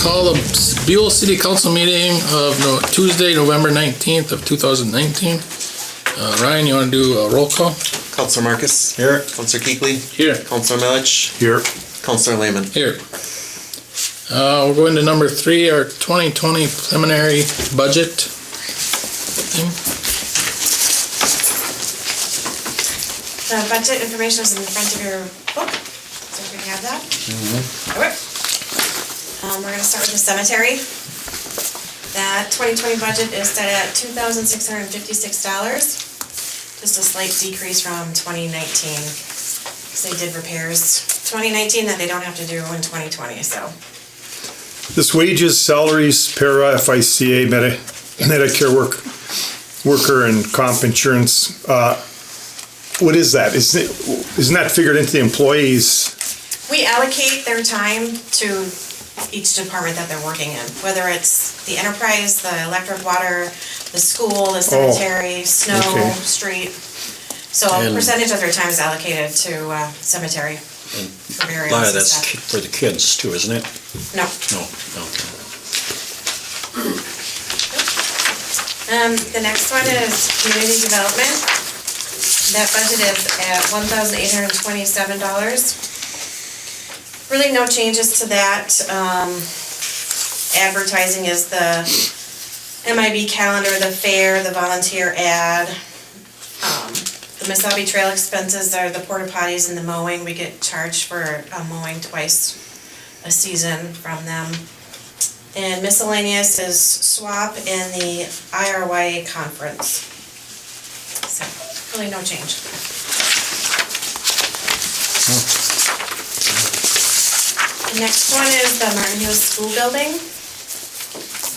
Call the Buhl City Council meeting of Tuesday, November 19th of 2019. Ryan, you want to do a roll call? Councilor Marcus. Here. Councilor Keekly. Here. Councilor Milich. Here. Councilor Lehman. Here. We're going to number 3, our 2020 preliminary budget. The budget information is in the front of your book, so if you have that. Okay. We're going to start with the cemetery. That 2020 budget is set at $2,656. Just a slight decrease from 2019, because they did repairs 2019 that they don't have to do in 2020, so. This wages, salaries, para, FICA, Medicare worker and comp insurance, what is that? Isn't that figured into the employees? We allocate their time to each department that they're working in, whether it's the enterprise, the electric, water, the school, the cemetery, snow, okay. Street. So a percentage of their time is allocated to cemetery. For A lot of that's for the kids too, isn't it? No. No. The next one is community development. That budget is at $1,827. Really no changes to that. Advertising is the MIB calendar, the fair, the volunteer ad. The Mesabi Trail expenses are the porta potties and the mowing. We get charged for mowing twice a season from them. And miscellaneous is SWAP and the IRYA conference. So, really no change. The next one is the Martin Hills School Building.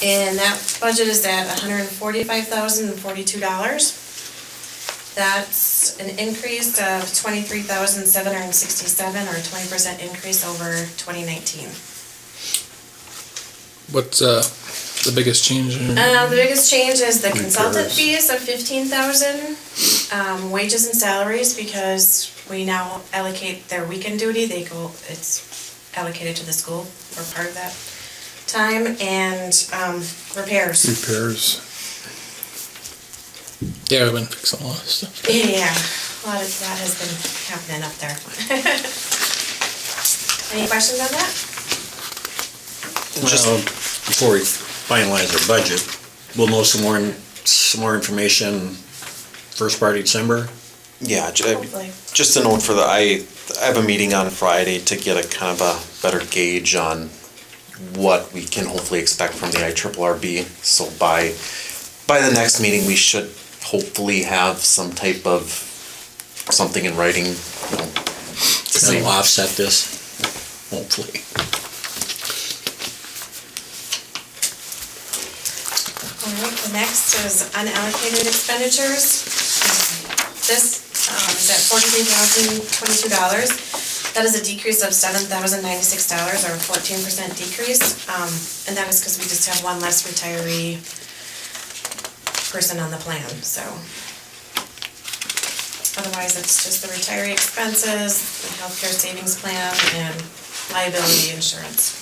And that budget is at $145,042. That's an increase of $23,767 or a 20% increase over 2019. What's the biggest change? The biggest change is the consultant fees of $15,000, wages and salaries, because we now allocate their weekend duty. It's allocated to the school for part of that time, and repairs. Yeah, we've been fixing a lot of stuff. Yeah, a lot of that has been happening up there. Any questions on that? Just before we finalize our budget, we'll know some more information first part of December. Yeah, Hopefully. just a note for I have a meeting on Friday to get a kind of a better gauge on what we can hopefully expect from the IRRB. So by the next meeting, we should hopefully have some type of something in writing, to say. That'll offset this, hopefully. All right, the next is unallocated expenditures. This is at $43,022. That is a decrease of $7,096 or a 14% decrease. And that is because we just have one less retiree person on the plan, so. Otherwise, it's just the retiree expenses, the healthcare savings plan, and liability insurance.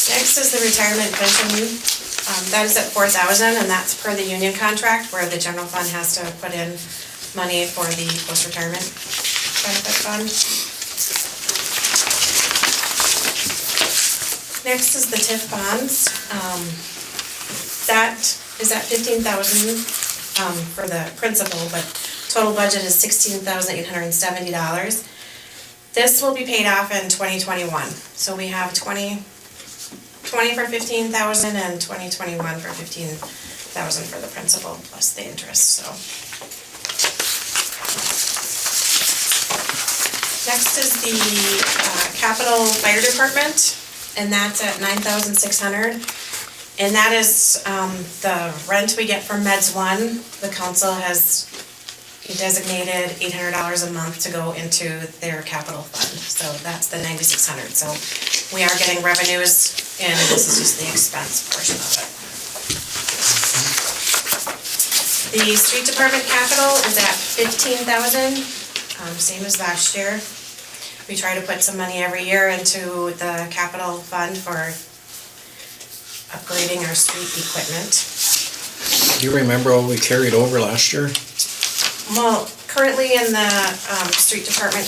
Next is the retirement pension. That is at $4,000, and that's per the union contract, where the general fund has to put in money for the post-retirement benefit fund. Next is the TIF bonds. That is at $15,000 for the principal, but total budget is $16,870. This will be paid off in 2021. So we have 20 for $15,000 and 2021 for $15,000 for the principal plus the interest. So next is the capital fire department, and that's at $9,600. And that is the rent we get from Meds 1. The council has designated $800 a month to go into their capital fund. So that's the $9,600. So we are getting revenues, and this is just the expense portion of it. The street department capital is at $15,000, same as last year. We try to put some money every year into the capital fund for upgrading our street equipment. Do you remember what we carried over last year? Well, currently in the street department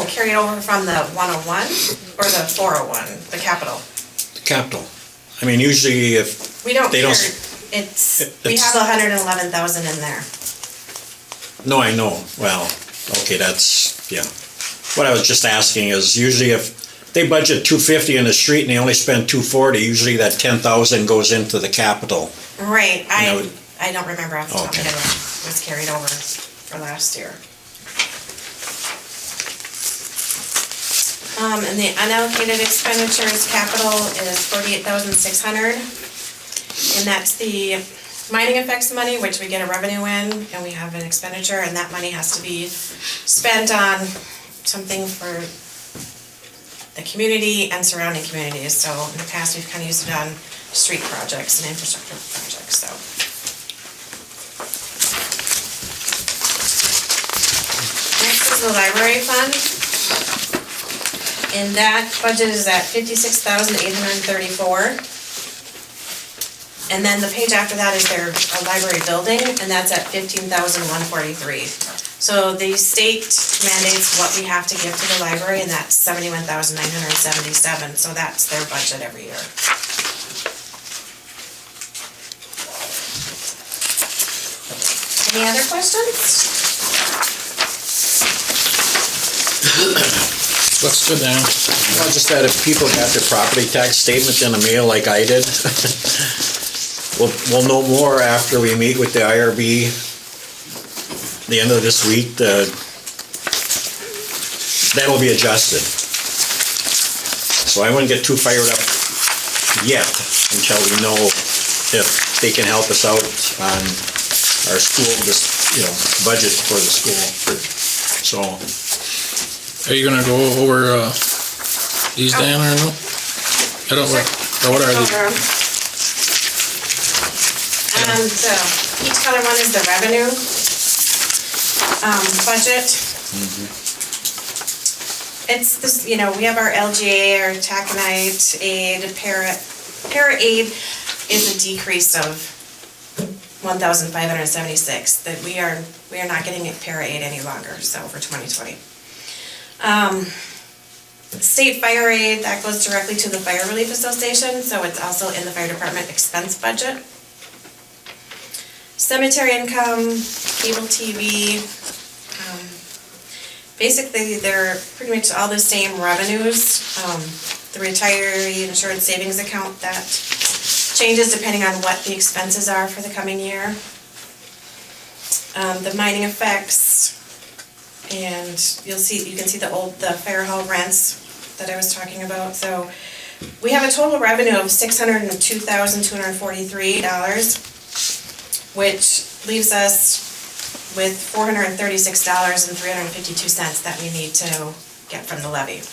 carried over from the 101 or the 401, the capital. Capital. I mean, usually if We don't they carry, don't. we have 111,000 in there. No, I know. Well, okay, that's, yeah. What I was just asking is usually if they budget 250 in the street and they only spend 240, usually that 10,000 goes into the capital. Right, know, I don't remember off the top of my okay. head what was carried over for last year. And the unallocated expenditures capital is 48,600. And that's the mining effects money, which we get a revenue in, and we have an expenditure, and that money has to be spent on something for the community and surrounding communities. So in the past, we've kind of used it on street projects and infrastructure projects, so. Next is the library fund. And that budget is at 56,834. And then the page after that is their library building, and that's at 15,143. So the state mandates what we have to give to the library, and that's 71,977. So that's their budget every year. Any other questions? Looks good now. Well, just that if people got their property tax statement in the mail like I did, we'll know more after we meet with the IRB the end of this week. That'll be adjusted. So I wouldn't get too fired up yet until we know if they can help us out on our school, budget for the school. So. Are you gonna go over these, Dan, or no? I don't, what are these? So each color one is the revenue budget. It's this, we have our LGA, our taconite aid, para aid is a decrease of 1,576. That we are not getting para aid any longer, so for 2020. State fire aid, that goes directly to the Fire Relief Association, so it's also in the fire department expense budget. Cemetery income, cable TV, basically they're pretty much all the same revenues. The retiree insurance savings account, that changes depending on what the expenses are for the coming year. The mining effects, and you can see the fire hall rents that I was talking about. So we have a total revenue of $602,243, which leaves us with $436.352 that we need to get from the levy.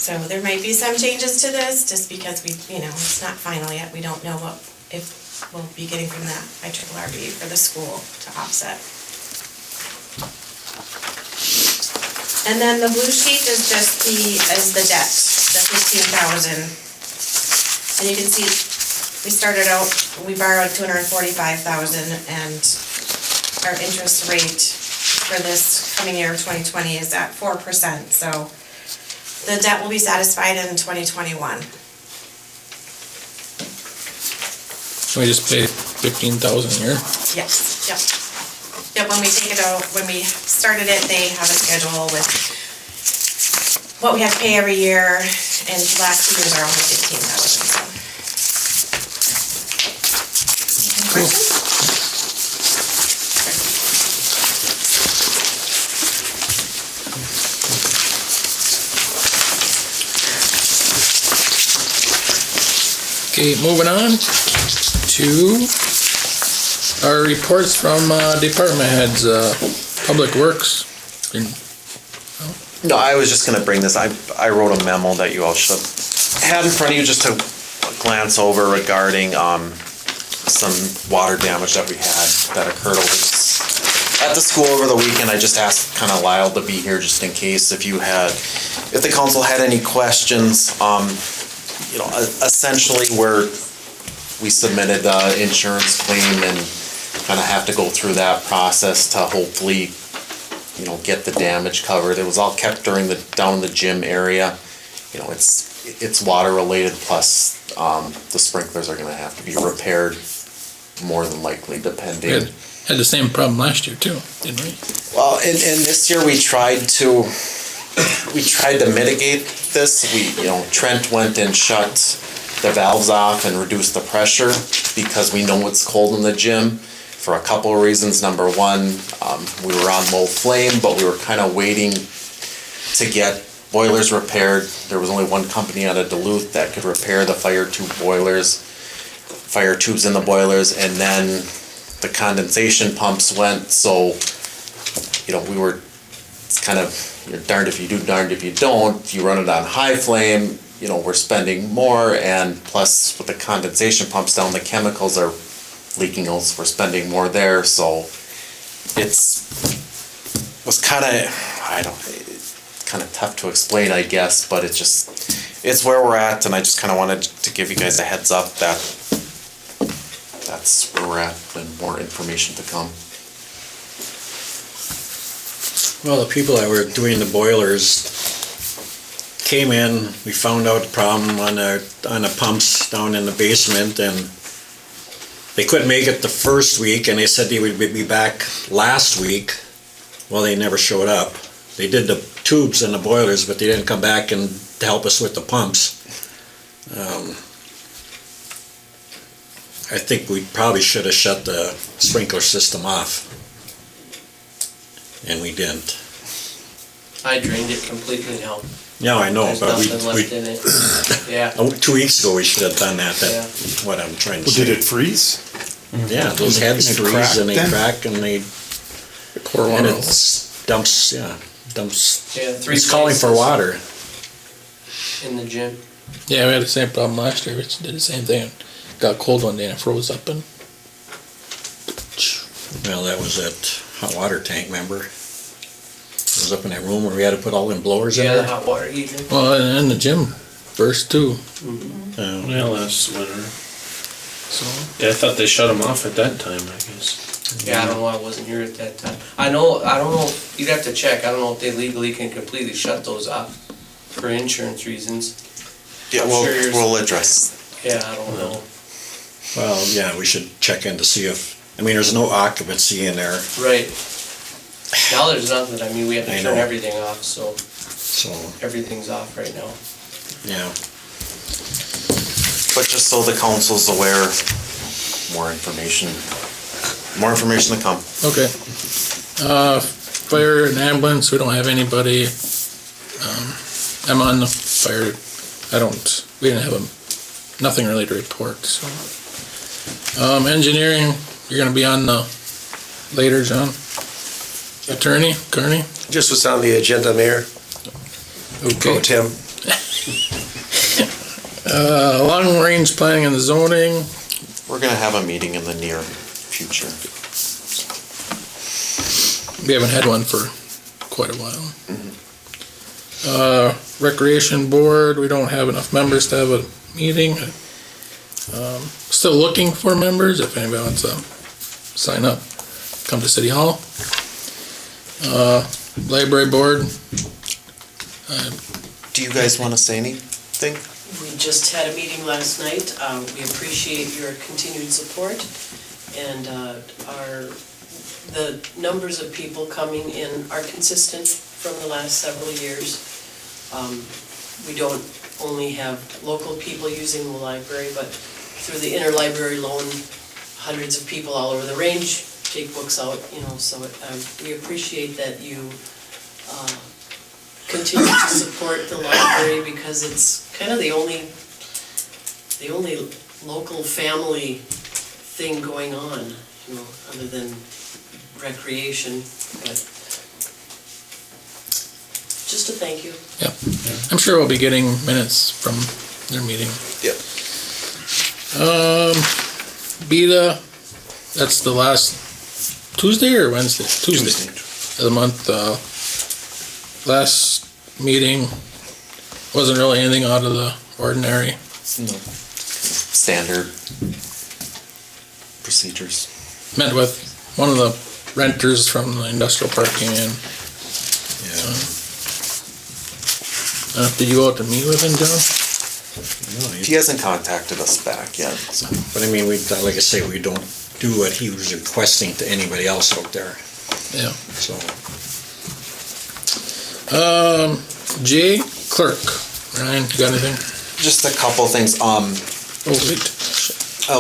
So there might be some changes to this, just because it's not final yet. We don't know if we'll be getting from the IRRB for the school to offset. And then the blue sheet is just the debt, the 15,000. And you can see we started out, we borrowed 245,000, and our interest rate for this coming year of 2020 is at 4%. So the debt will be satisfied in 2021. So we just pay 15,000 a year? Yes, yep. Yep, when we take it out, when we started it, they have a schedule with what we have to pay every year, and the last 2 years are only 15,000, so. Any questions? Okay, moving on to our reports from department heads, Public Works. No, I was just gonna bring this, I wrote a memo that you all should have had in front of you just to glance over regarding some water damage that we had that occurred over at the school over the weekend, I just asked kind of Lyle to be here just in case if if the council had any questions. Essentially we submitted an insurance claim and kind of have to go through that process to hopefully, get the damage covered. It was all kept down in the gym area. It's water related, plus the sprinklers are gonna have to be repaired more than likely, depending. Had the same problem last year too, didn't we? Well, and this year we tried to mitigate this. Trent went and shut the valves off and reduced the pressure because we know it's cold in the gym for a couple of reasons. Number one, we were on low flame, but we were kind of waiting to get boilers repaired. There was only one company out of Duluth that could repair the fire tubes in the boilers, and then the condensation pumps went, so we were, it's kind of, you're darned if you do, darned if you don't. You run it on high flame, we're spending more, and plus with the condensation pumps down, the chemicals are leaking out, so we're spending more there. So was kind of tough to explain, I guess, but it's where we're at, and I just kind of wanted to give you guys a heads up that that's where we're at, and more information to come. Well, the people that were doing the boilers came in, we found out the problem on the pumps down in the basement, and they couldn't make it the first week, and they said they would be back last week. Well, they never showed up. They did the tubes and the boilers, but they didn't come back and to help us with the pumps. I think we probably should have shut the sprinkler system off, and we didn't. I drained it completely now. Yeah, I know, There's but nothing left in it. Yeah. 2 weeks ago we should have done that. That's what I'm trying to Well, say. did it freeze? Yeah, those heads It freeze cracked and they then? crack and they Pour and water. it dumps. Yeah, 3 It's calling for places water. in the gym. Yeah, we had the same problem last year. We did the same thing. It got cold one day and it froze up and. Well, that was that hot water tank, remember? It was up in that room where we had to put all them blowers in Yeah, the there. hot water heater. Well, and the gym burst too. Yeah, last winter. So Yeah, I thought they shut them off at that time, I guess. Yeah, I don't know, I wasn't here at that time. I don't know, you'd have to check, I don't know if they legally can completely shut those off for insurance reasons. Yeah, I'm sure yours- we'll address. Yeah, I don't know. Well, yeah, we should check in to see if, there's no occupancy in there, Right. Now there's nothing, I mean, we have I to turn know. everything off, so so, everything's off right now. yeah. But just so the council's aware, more information to come. okay. Fire and ambulance. We don't have anybody. I'm on the fire. We didn't have nothing really to report. So engineering. You're gonna be on later, John. Attorney Carney. Just was on the agenda, Mayor. Go, Okay. Tim. Long range planning and zoning. We're gonna have a meeting in the near future. We haven't had one for quite a while. Recreation board. We don't have enough members to have a meeting. Still looking for members. If anybody wants to sign up, come to City Hall. Library board. Do you guys wanna say anything? We just had a meeting last night. We appreciate your continued support, and the numbers of people coming in are consistent from the last several years. We don't only have local people using the library, but through the interlibrary loan, hundreds of people all over the range take books out, so we appreciate that you continue to support the library, because it's kind of the only local family thing going on, other than recreation, but just a thank you. Yeah. I'm sure we'll be getting minutes from their meeting. Yep. Beta. That's the last Tuesday or Wednesday? Tuesday of the month. Last meeting wasn't really anything out of the ordinary. No. Standard procedures. Met with one of the renters from the industrial park came in. Did you go out to meet with him, John? No, He hasn't contacted us back yet. So. But I mean, like I say, we don't do what he was requesting to anybody else out there, Yeah. so. Jay Clerk. Ryan, you got anything? Just a couple things. Oh, wait.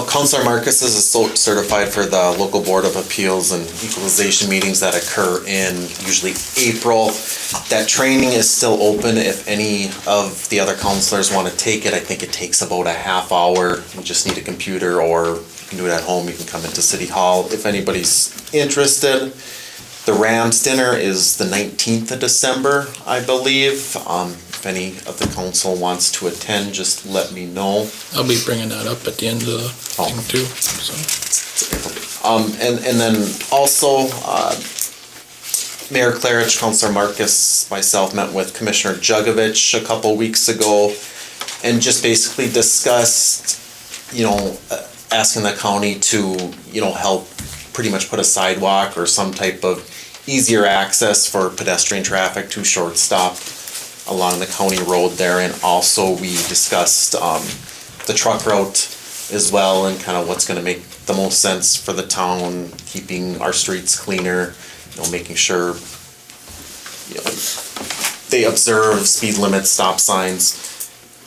Councilor Marcus is certified for the local board of appeals and equalization meetings that occur in usually April. That training is still open if any of the other councilors want to take it. I think it takes about a half hour. You just need a computer, or you can do it at home. You can come into City Hall if anybody's interested. The Rams dinner is the 19th of December, I believe. If any of the council wants to attend, just let me know. I'll be bringing that up at the end of the thing too, so. And then also, Mayor Clarich, Councilor Marcus, myself met with Commissioner Jugovich a couple weeks ago and just basically discussed, asking the county to, help pretty much put a sidewalk or some type of easier access for pedestrian traffic to short stop along the county road there. And also we discussed the truck route as well, and kind of what's going to make the most sense for the town, keeping our streets cleaner, making sure they observe speed limits, stop signs,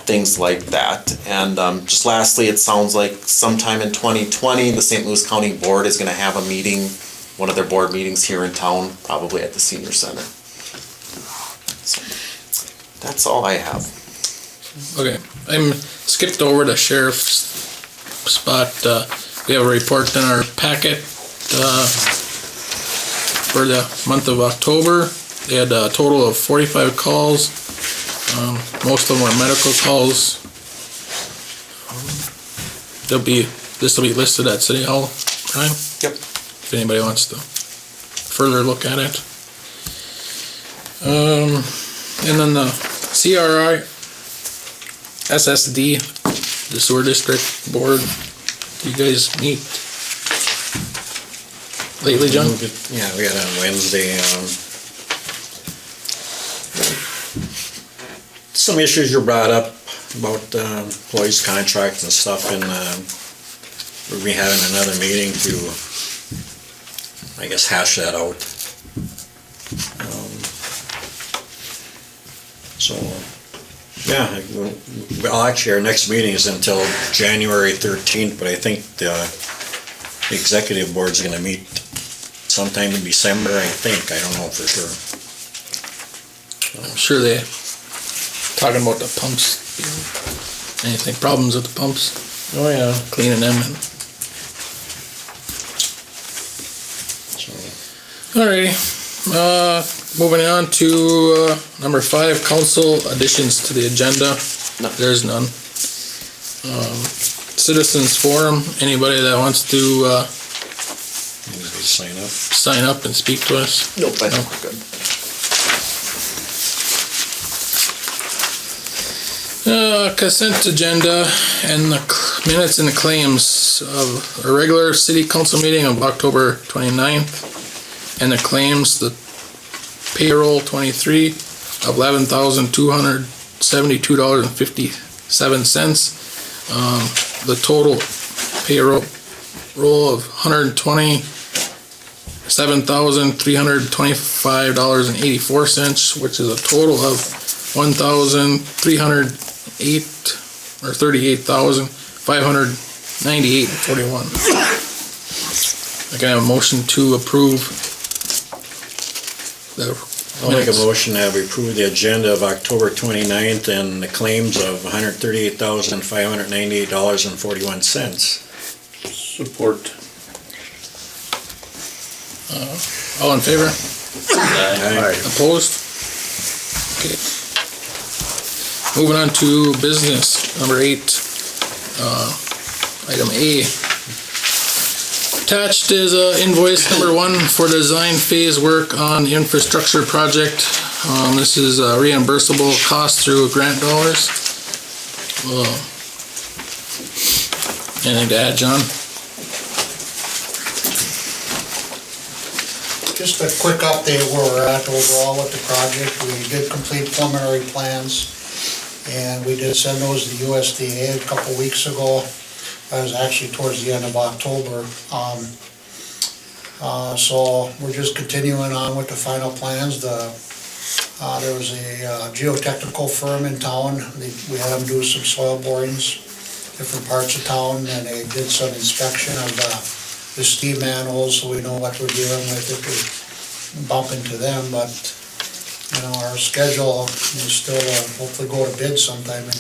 things like that. And just lastly, it sounds like sometime in 2020, the St. Louis County Board is going to have a meeting, one of their board meetings here in town, probably at the Senior Center. So, that's all I have. Okay, I'm skipped over the sheriff's spot. We have a report in our packet for the month of October. They had a total of 45 calls. Most of them were medical calls. This will be listed at City Hall, Brian? Yep. If anybody wants to further look at it. And then the CRI SSD, the Sewer District Board, you guys meet lately, John? Yeah, we had on Wednesday. Some issues were brought up about employees' contracts and stuff, and we'll be having another meeting to, I guess, hash that out. So, yeah, well, actually, our next meeting is until January 13th, but I think the executive board's gonna meet sometime in December, I think. I don't know for sure. I'm sure they talking about the pumps. Anything, problems with the pumps? Oh, yeah. Cleaning them and. Alrighty, moving on to number 5, council additions to the agenda. No. There's none. Citizens forum, anybody that wants to Anybody sign up? sign up and speak to us? Nope, I think No. we're good. Consent agenda and the minutes and the claims of a regular city council meeting of October 29th, and the claims, the payroll 23 of $11,272.57. The total payroll of $127,325.84, which is a total of $1,308 or $38,598.41. I can have a motion to approve the I'll make a minutes. motion that we approve the agenda of October 29th and the claims of $138,598.41. Support. All in favor? Aye. Opposed? Okay. Moving on to business, number 8. Item A. Attached is invoice number 1 for design phase work on infrastructure project. This is reimbursable cost through grant dollars. Anything to add, John? Just a quick update where we're at overall with the project. We did complete preliminary plans, and we did send those to the USDA a couple weeks ago. That was actually towards the end of October. So we're just continuing on with the final plans. There was a geotechnical firm in town. We had them do some soil borings, different parts of town, and they did some inspection of the steam manholes, so we know what we're dealing with if we bump into them. But, you know, our schedule is still hopefully go to bid sometime in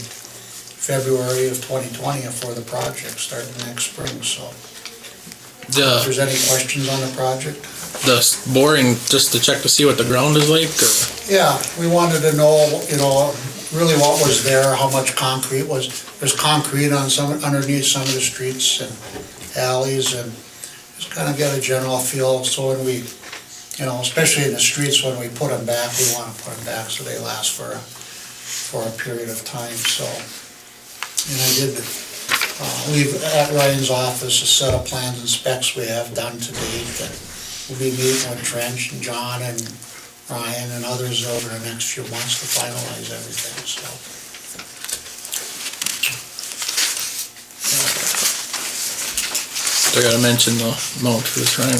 February of 2020 for the project, starting next spring, so. If there's any questions on the project? The boring, just to check to see what the ground is like, or? Yeah, we wanted to know, you know, really what was there, how much concrete was. There's concrete on underneath some of the streets and alleys, and just kind of get a general feel. So when we, you know, especially in the streets, when we put them back, we want to put them back so they last for a period of time, so. And I did leave at Ryan's office a set of plans and specs we have done to date, and we'll be meeting with Trench and John and Ryan and others over the next few months to finalize everything, so. I gotta mention the amount for the Shriner.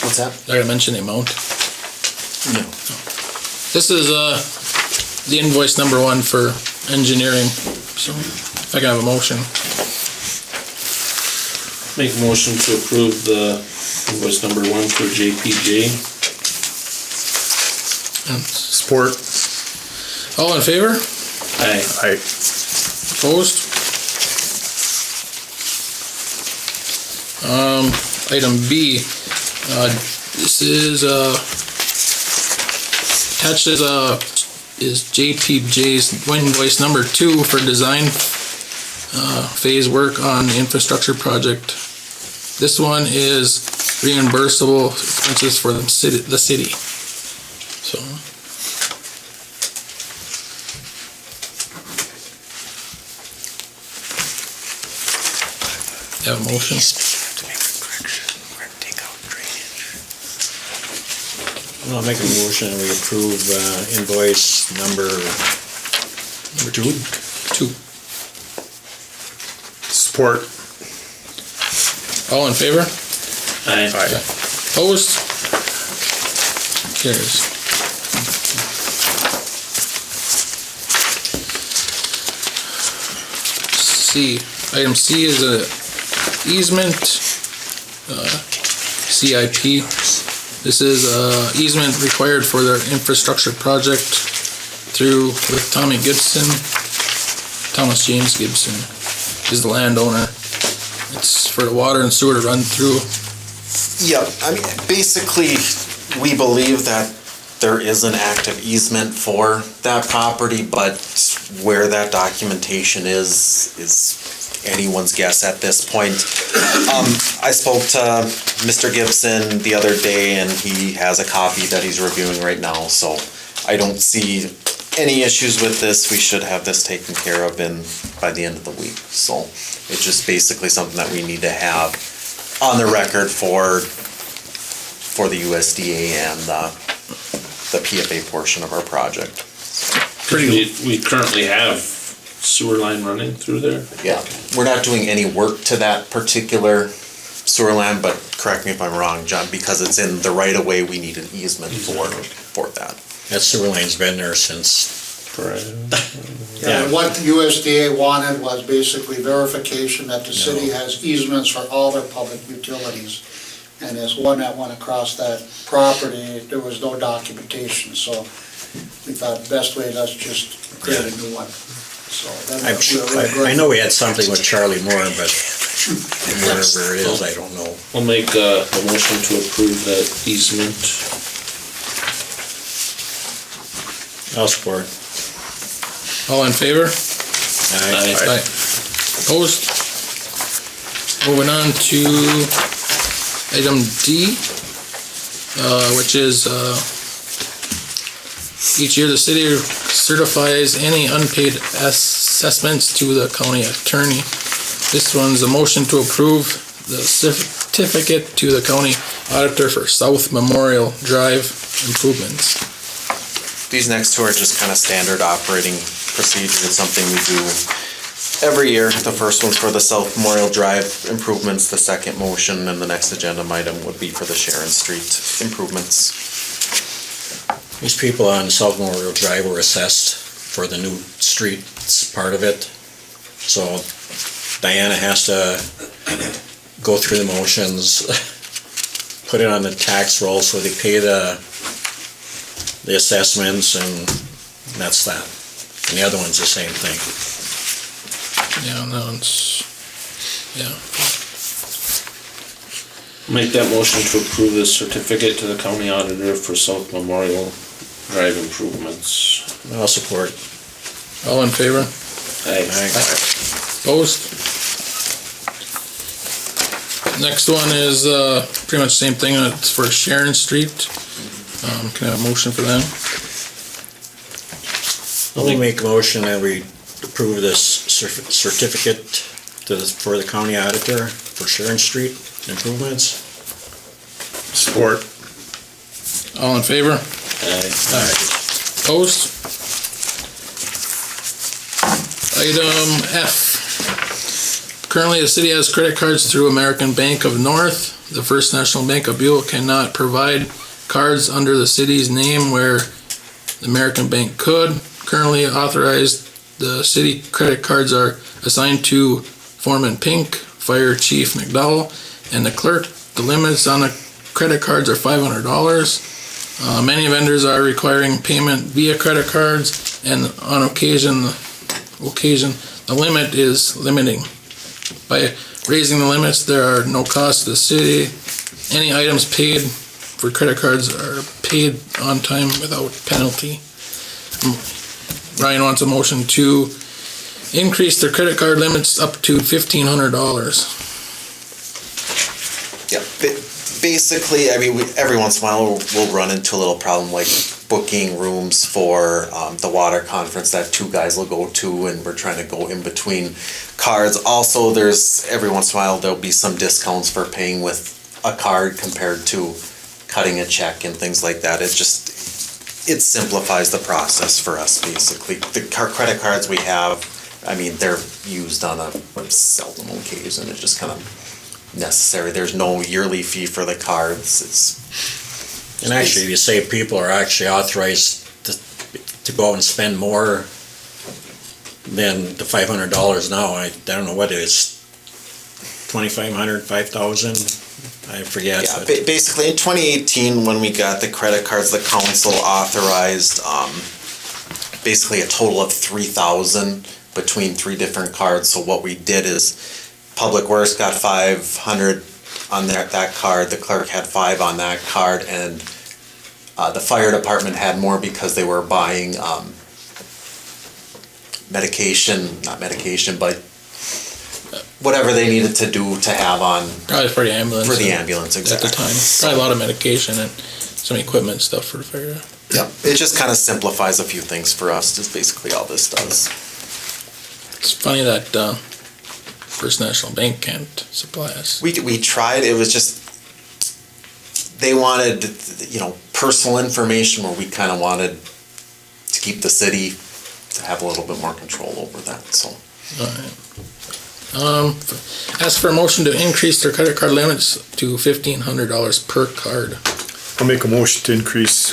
What's that? I gotta mention the amount. No. This is the invoice number 1 for engineering, so if I can have a motion. Make a motion to approve the invoice number 1 for JPJ. Support. All in favor? Aye. Aye. Opposed? Item B, this is attached is JPJ's invoice number 2 for design phase work on the infrastructure project. This one is reimbursable expenses for the city. So. Have a motion? I'll make a motion and we approve invoice number 2. Support. All in favor? Aye. Opposed? Carries. C. Item C is a easement, CIP. This is easement required for their infrastructure project through with Thomas James Gibson is the landowner. It's for the water and sewer to run through. Yeah, I mean, basically, we believe that there is an active easement for that property, but where that documentation is anyone's guess at this point. I spoke to Mr. Gibson the other day, and he has a copy that he's reviewing right now, so I don't see any issues with this. We should have this taken care of by the end of the week. So it's just basically something that we need to have on the record for the USDA and the PFA portion of our project. We currently have sewer line running through there? Yeah, we're not doing any work to that particular sewer line, but correct me if I'm wrong, John, because it's in the right of way, we need an easement for that. That sewer line's been there since. Correct. Yeah, what the USDA wanted was basically verification that the city has easements for all their public utilities. And there's one that went across that property, there was no documentation, so we thought the best way, let's just create a new one. So I'm sure, I know we had something with Charlie Moore, but wherever it is, I don't know. I'll make a motion to approve that easement. I'll support. All in favor? Aye. Opposed? Moving on to Item D, which is, each year the city certifies any unpaid assessments to the county attorney. This one's a motion to approve the certificate to the county auditor for South Memorial Drive improvements. These next two are just kind of standard operating procedure. It's something we do every year. The first one's for the South Memorial Drive improvements, the second motion, and the next agenda item would be for the Sharon Street improvements. These people on South Memorial Drive were assessed for the new streets part of it. So Diana has to go through the motions, put it on the tax roll so they pay the assessments, and that's that. And the other one's the same thing. Yeah, no, it's, yeah. Make that motion to approve the certificate to the county auditor for South Memorial Drive improvements. I'll support. All in favor? Aye. Opposed? Next one is pretty much the same thing. It's for Sharon Street. Can I have a motion for that? I'll make a motion that we approve this certificate for the county auditor for Sharon Street improvements. Support. All in favor? Aye. Opposed? Item F. Currently, the city has credit cards through American Bank of North. The First National Bank of Buhl cannot provide cards under the city's name where the American Bank could. Currently authorized, the city credit cards are assigned to Foreman Pink, Fire Chief McDowell, and the clerk. The limits on the credit cards are $500. Many vendors are requiring payment via credit cards, and on occasion, the limit is limiting. By raising the limits, there are no costs to the city. Any items paid for credit cards are paid on time without penalty. Ryan wants a motion to increase their credit card limits up to $1,500. Yeah, basically, I mean, every once in a while we'll run into a little problem like booking rooms for the water conference that two guys will go to, and we're trying to go in between cards. Also, there's every once in a while there'll be some discounts for paying with a card compared to cutting a check and things like that. It simplifies the process for us, basically. The credit cards we have, I mean, they're used on a seldom occasion. It's just kind of necessary. There's no yearly fee for the cards. And actually, you say people are actually authorized to go out and spend more than the $500 now. I don't know what it is, $2,500, $5,000. I forget. Yeah, basically in 2018, when we got the credit cards, the council authorized basically a total of $3,000 between three different cards. So what we did is Public Works got $500 on that card, the clerk had $5 on that card, and the fire department had more because they were buying not medication, but whatever they needed to do to have on. Probably for the ambulance. For the ambulance, exactly. At the time. Probably a lot of medication and some equipment stuff for the fire. Yep, it just kind of simplifies a few things for us, just basically all this does. It's funny that First National Bank can't supply us. We tried, it was just, they wanted, personal information where we kind of wanted to keep the city to have a little bit more control over that, so. All right. Ask for a motion to increase their credit card limits to $1,500 per card. I'll make a motion to increase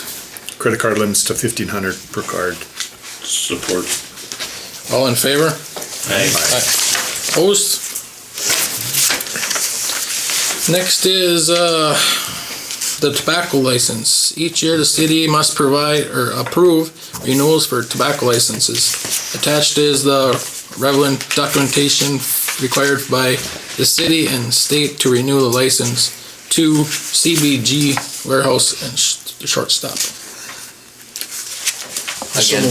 credit card limits to $1,500 per card. Support. All in favor? Aye. Opposed? Next is the tobacco license. Each year the city must provide or approve renewals for tobacco licenses. Attached is the relevant documentation required by the city and state to renew the license to CBG warehouse and shortstop. Again,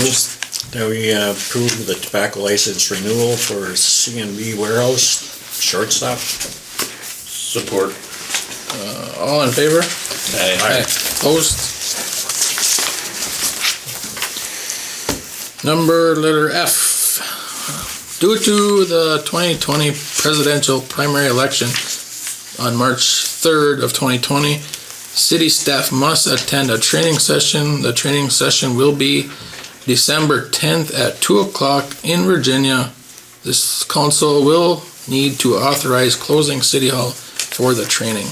That we approve the tobacco license renewal for CNB warehouse shortstop. Support. All in favor? Aye. Opposed? Letter F. Due to the 2020 presidential primary election on March 3rd of 2020, city staff must attend a training session. The training session will be December 10th at 2 o'clock in Virginia. This council will need to authorize closing City Hall for the training.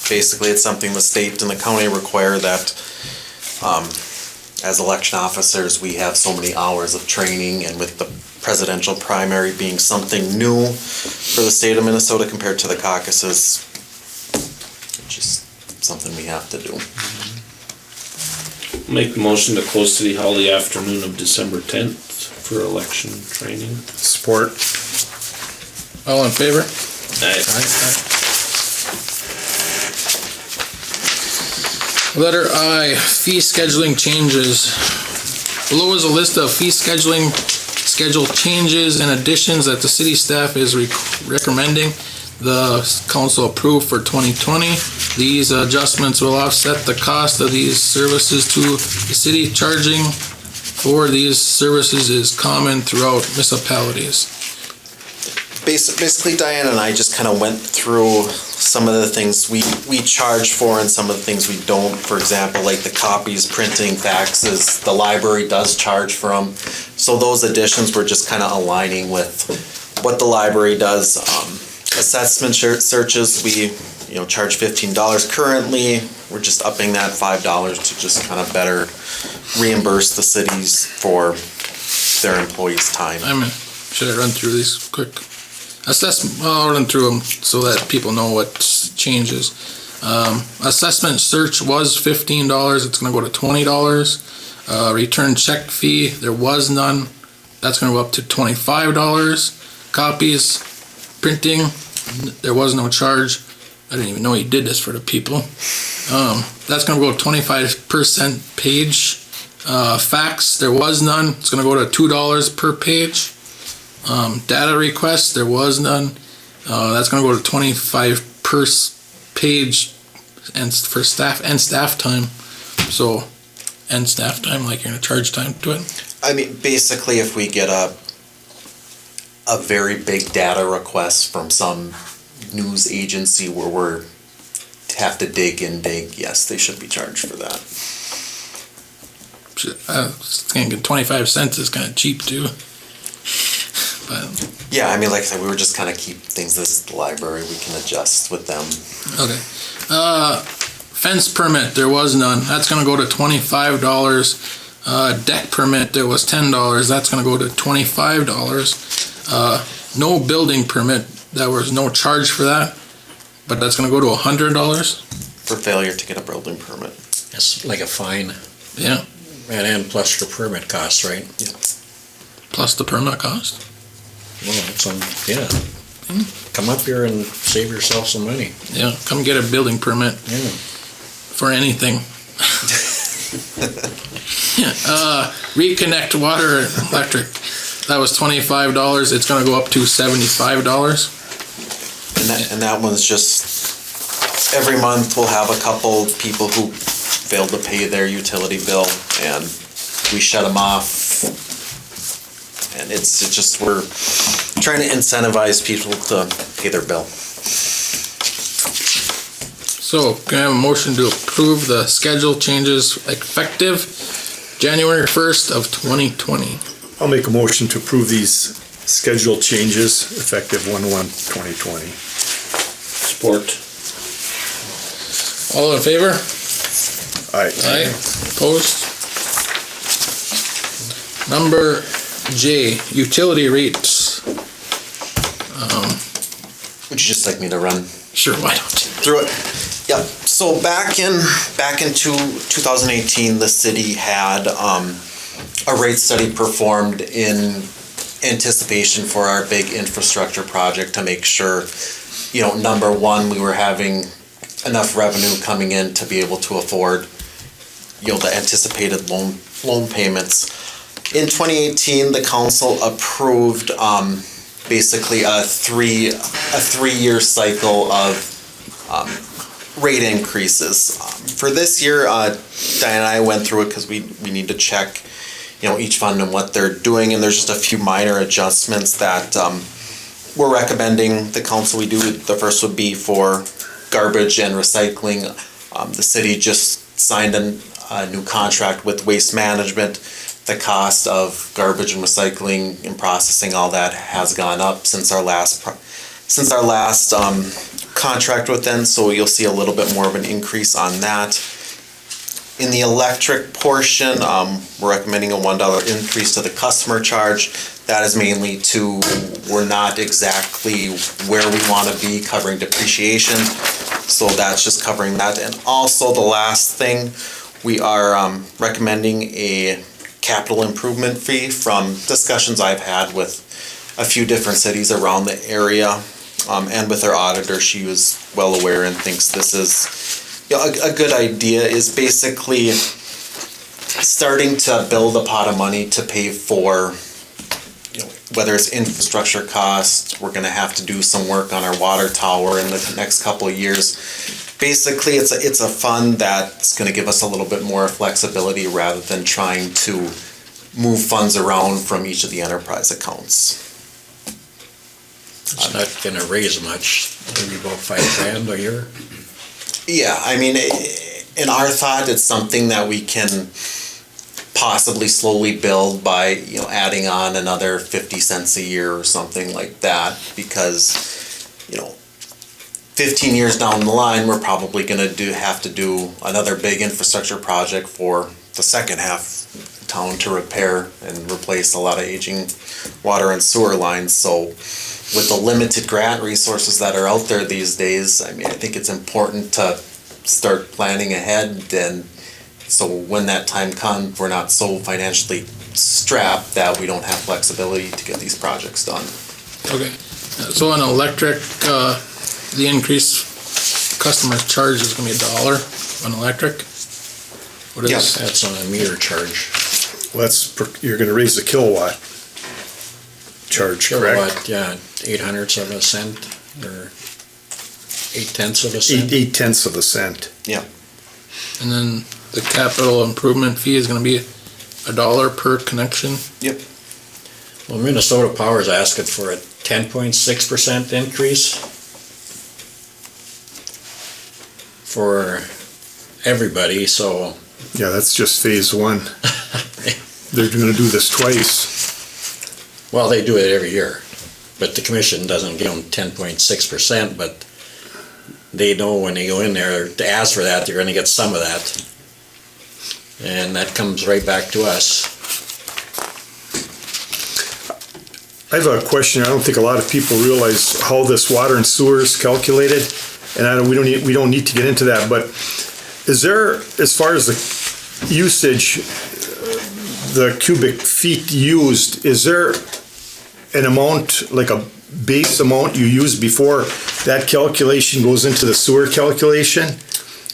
Basically, it's something the state and the county require that, as election officers, we have so many hours of training, and with the presidential primary being something new for the state of Minnesota compared to the caucuses, it's just something we have to do. Make the motion to close City Hall the afternoon of December 10th for election training. Support. All in favor? Aye. Letter I, fee scheduling changes. Below is a list of fee schedule changes and additions that the city staff is recommending the council approve for 2020. These adjustments will offset the cost of these services to the city. Charging for these services is common throughout municipalities. Basically, Diane and I just kind of went through some of the things we charge for and some of the things we don't. For example, like the copies, printing, faxes, the library does charge for them. So those additions were just kind of aligning with what the library does. Assessment searches, we charge $15 currently. We're just upping that $5 to just kind of better reimburse the cities for their employees' time. Should I run through these quick? I'll run through them so that people know what changes. Assessment search was $15. It's going to go to $20. Return check fee, there was none. That's going to go up to $25. Copies, printing, there was no charge. I didn't even know he did this for the people. That's going to go 25% page. Fax, there was none. It's going to go to $2 per page. Data requests, there was none. That's going to go to 25 per page and for staff time. So, and staff time, like you're going to charge time to it. I mean, basically, if we get a very big data request from some news agency where we're have to dig, yes, they should be charged for that. Thinking 25 cents is kind of cheap too. But yeah, I mean, like I said, we were just kind of keep things. This is the library, we can adjust with them. Okay. Fence permit, there was none. That's going to go to $25. Deck permit, there was $10. That's going to go to $25. No building permit, there was no charge for that, but that's going to go to $100. For failure to get a building permit. It's like a fine. Yeah. And plus the permit cost, right? Yeah. Plus the permit cost. Well, it's yeah. Come up here and save yourself some money. Yeah, come get a building permit for anything. Reconnect water and electric. That was $25. It's going to go up to $75. And that one's just every month we'll have a couple people who failed to pay their utility bill, and we shut them off. And it's just we're trying to incentivize people to pay their bill. So, can I have a motion to approve the schedule changes effective January 1st of 2020? I'll make a motion to approve these schedule changes effective 1/1/2020. Support. All in favor? Aye. Aye. Opposed? Number J, utility rates. Would you just like me to run Sure, why don't you? through it? Yeah. So back in 2018, the city had a rate study performed in anticipation for our big infrastructure project to make sure, number one, we were having enough revenue coming in to be able to afford, the anticipated loan payments. In 2018, the council approved basically a three-year cycle of rate increases. For this year, Diane and I went through it because we need to check, each fund and what they're doing, and there's just a few minor adjustments that we're recommending the council we do. The first would be for garbage and recycling. The city just signed a new contract with Waste Management. The cost of garbage and recycling and processing, all that has gone up since our last contract with them, so you'll see a little bit more of an increase on that. In the electric portion, we're recommending a $1 increase to the customer charge. That is mainly we're not exactly where we want to be covering depreciation, so that's just covering that. And also the last thing, we are recommending a capital improvement fee. From discussions I've had with a few different cities around the area, and with our auditor, she was well aware and thinks this is a good idea, is basically starting to build a pot of money to pay for, whether it's infrastructure costs. We're gonna have to do some work on our water tower in the next couple of years. Basically, it's a fund that's gonna give us a little bit more flexibility rather than trying to move funds around from each of the enterprise accounts. It's not gonna raise much, maybe about $5,000 a year. Yeah, I mean, in our thought, it's something that we can possibly slowly build by, adding on another 50 cents a year or something like that, because, 15 years down the line, we're probably gonna have to do another big infrastructure project for the second half of town to repair and replace a lot of aging water and sewer lines. So with the limited grant resources that are out there these days, I think it's important to start planning ahead, and so when that time comes, we're not so financially strapped that we don't have flexibility to get these projects done. Okay, so on electric, the increase customer charge is gonna be $1 on electric? What is? Yes. That's on a meter charge. Well, you're gonna raise the kilowatt charge, correct? Kilowatt, yeah, 0.08 of a cent, or 0.8 of a cent. 0.8 of a cent. And then the capital improvement fee is gonna be $1 per connection? Yep. Well, Minnesota Power is asking for a 10.6% increase for everybody, so. Yeah, that's just phase one. They're gonna do this twice. Well, they do it every year, but the commission doesn't give them 10.6%, but they know when they go in there to ask for that, they're gonna get some of that. And that comes right back to us. I have a question. I don't think a lot of people realize how this water and sewer is calculated, and we don't need to get into that, but is there, as far as the usage, the cubic feet used, is there an amount, like a base amount you use before that calculation goes into the sewer calculation?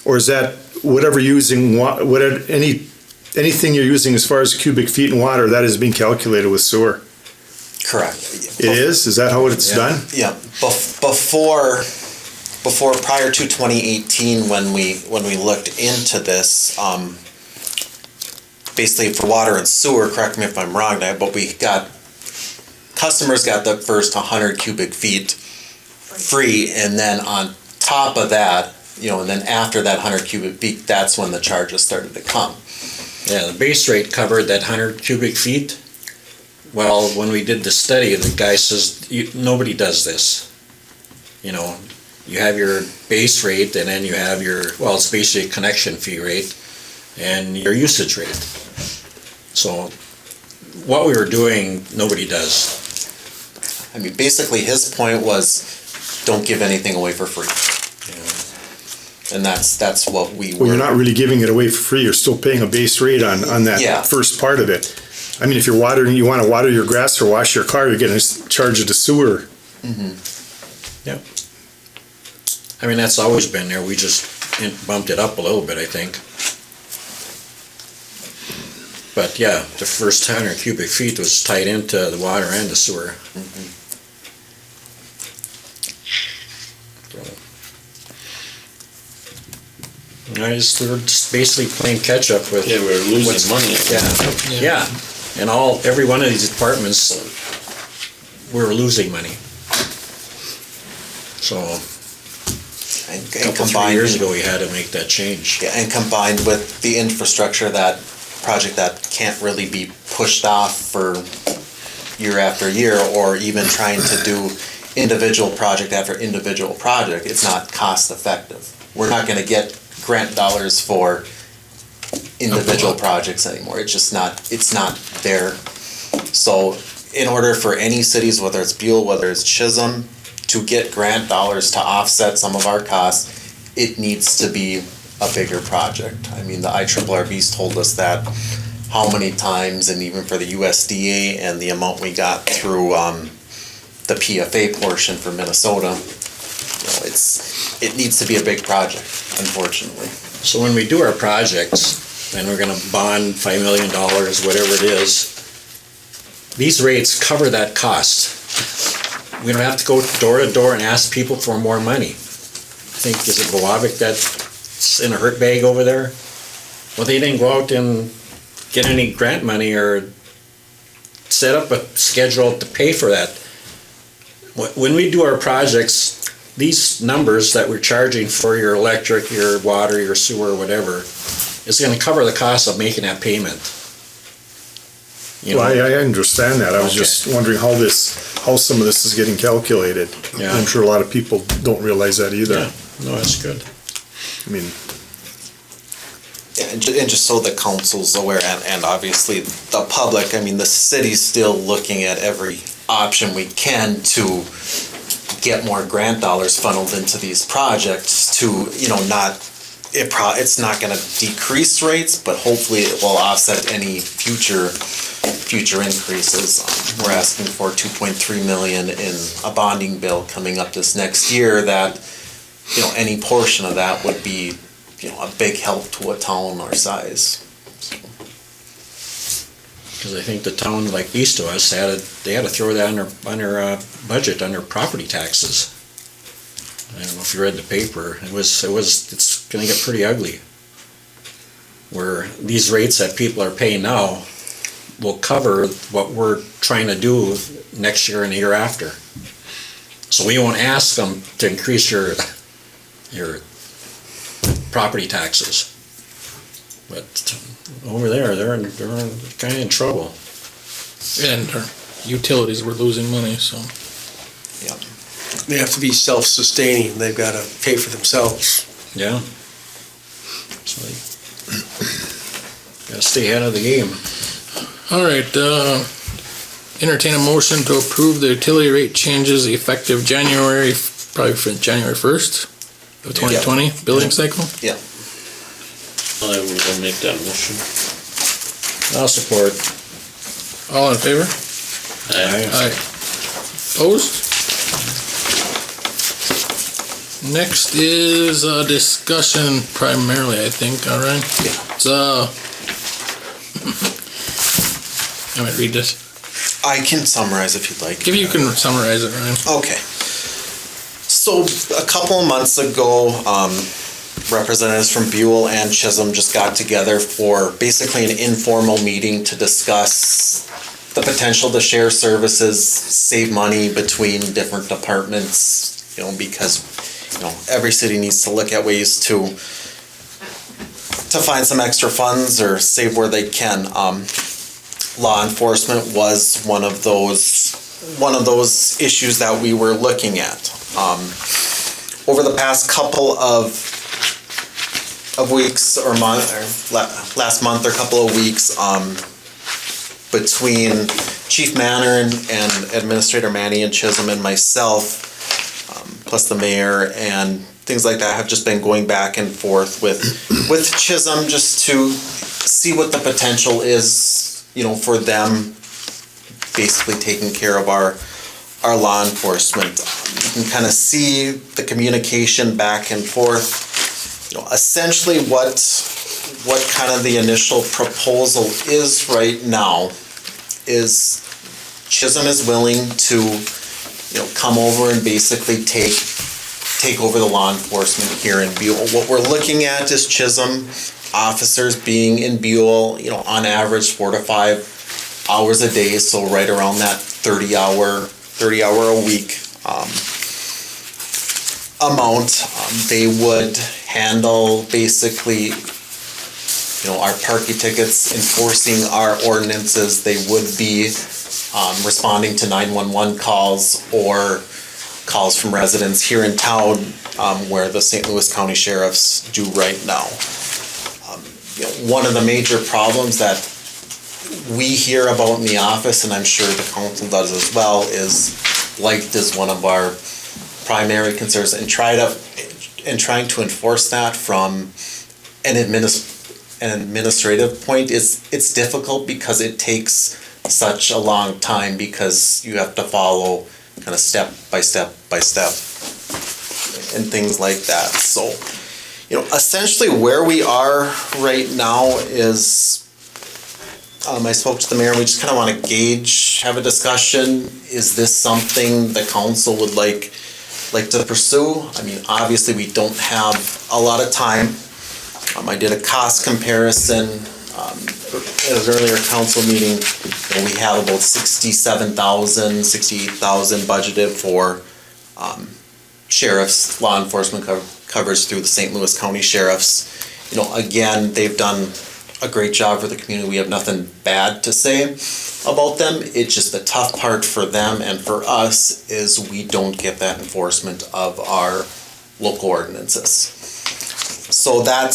Or is that whatever using, anything you're using as far as cubic feet in water, that is being calculated with sewer? Correct. It is? Is that how it's done? Yeah, prior to 2018, when we looked into this, basically for water and sewer, correct me if I'm wrong, but customers got the first 100 cubic feet free, and then on top of that, and then after that 100 cubic feet, that's when the charges started to come. Yeah, the base rate covered that 100 cubic feet. Well, when we did the study, the guy says, nobody does this. You have your base rate, and then you have it's basically a connection fee rate and your usage rate. So what we were doing, nobody does. Basically his point was, don't give anything away for free. And that's what we were. Well, you're not really giving it away for free. You're still paying a base rate on that first part of it. If you're watering, you want to water your grass or wash your car, you're getting charged to sewer. Mm-hmm. Yep. That's always been there. We just bumped it up a little bit, I think. But yeah, the first 100 cubic feet was tied into the water and the sewer. Mm-hmm. We're just basically playing catch-up with. Yeah, we're losing money. Yeah, and every one of these departments, we're losing money. So, And a couple, 3 combined, years ago, we had to make that change. yeah, and combined with the infrastructure, that project that can't really be pushed off for year after year, or even trying to do individual project after individual project, it's not cost effective. We're not gonna get grant dollars for individual projects anymore. It's not there. So in order for any cities, whether it's Buhl, whether it's Chisholm, to get grant dollars to offset some of our costs, it needs to be a bigger project. I mean, the IRRB's told us that how many times, and even for the USDA and the amount we got through the PFA portion for Minnesota, it needs to be a big project, unfortunately. So when we do our projects, and we're gonna bond $5 million, whatever it is, these rates cover that cost. We don't have to go door to door and ask people for more money. I think, is it Boavic that's in a hurt bag over there? Well, they didn't go out and get any grant money or set up a schedule to pay for that. When we do our projects, these numbers that we're charging for your electric, your water, your sewer, whatever, is gonna cover the cost of making that payment. You Well, know? I understand that. I was Okay. just wondering how some of this is getting calculated. Yeah. I'm sure a lot of people don't realize that either. Yeah. No, that's good. I mean, Yeah, and just so the council's aware, and obviously the public, I mean, the city's still looking at every option we can to get more grant dollars funneled into these projects to, it's not gonna decrease rates, but hopefully it will offset any future increases. We're asking for 2.3 million in a bonding bill coming up this next year that, any portion of that would be, a big help to a town our size. Because I think the town like east of us they had to throw that on their budget, on their property taxes. I don't know if you read the paper. It's gonna get pretty ugly. Where these rates that people are paying now will cover what we're trying to do next year and the year after. So we won't ask them to increase your property taxes. But over there, they're kind of in trouble. And our utilities were losing money, so. Yeah. They have to be self-sustaining, they've gotta pay for themselves. Yeah. So they gotta stay ahead of the game. All right, entertain a motion to approve the utility rate changes effective January 1st of 2020 billing cycle. I will make that motion. I'll support. All in favor? Aye. Opposed? Next is a discussion primarily, I think, all right? It's, I might read this. I can summarize if you'd like. If you can summarize it, Ryan. Okay. So a couple of months ago, representatives from Buhl and Chisholm just got together for basically an informal meeting to discuss the potential to share services, save money between different departments, because, every city needs to look at ways to find some extra funds or save where they can. Law enforcement was one of those issues that we were looking at. Over the past couple of weeks or last month or couple of weeks, between Chief Manor and Administrator Manny and Chisholm and myself, plus the mayor and things like that, have just been going back and forth with Chisholm just to see what the potential is, for them basically taking care of our law enforcement. You can kind of see the communication back and forth. Essentially what kind of the initial proposal is right now is Chisholm is willing to, come over and basically take take over the law enforcement here in Buhl. What we're looking at is Chisholm officers being in Buhl, on average 4 to 5 hours a day, so right around that 30 hour a week amount. They would handle basically our parking tickets, enforcing our ordinances. They would be responding to 911 calls or calls from residents here in town, where the St. Louis County Sheriffs do right now. One of the major problems that we hear about in the office, and I'm sure the council does as well, is blight is one of our primary concerns, and trying to enforce that from an administrative point it's difficult because it takes such a long time, because you have to follow kind of step by step and things like that. So essentially where we are right now is I spoke to the mayor, and we just kind of want to gauge, have a discussion. Is this something the council would like to pursue? I mean, obviously we don't have a lot of time. I did a cost comparison at an earlier council meeting. We have about $68,000 budgeted for sheriffs, law enforcement coverage through the St. Louis County Sheriffs. Again, they've done a great job for the community. We have nothing bad to say about them. It's just the tough part for them and for us is we don't get that enforcement of our local ordinances. So that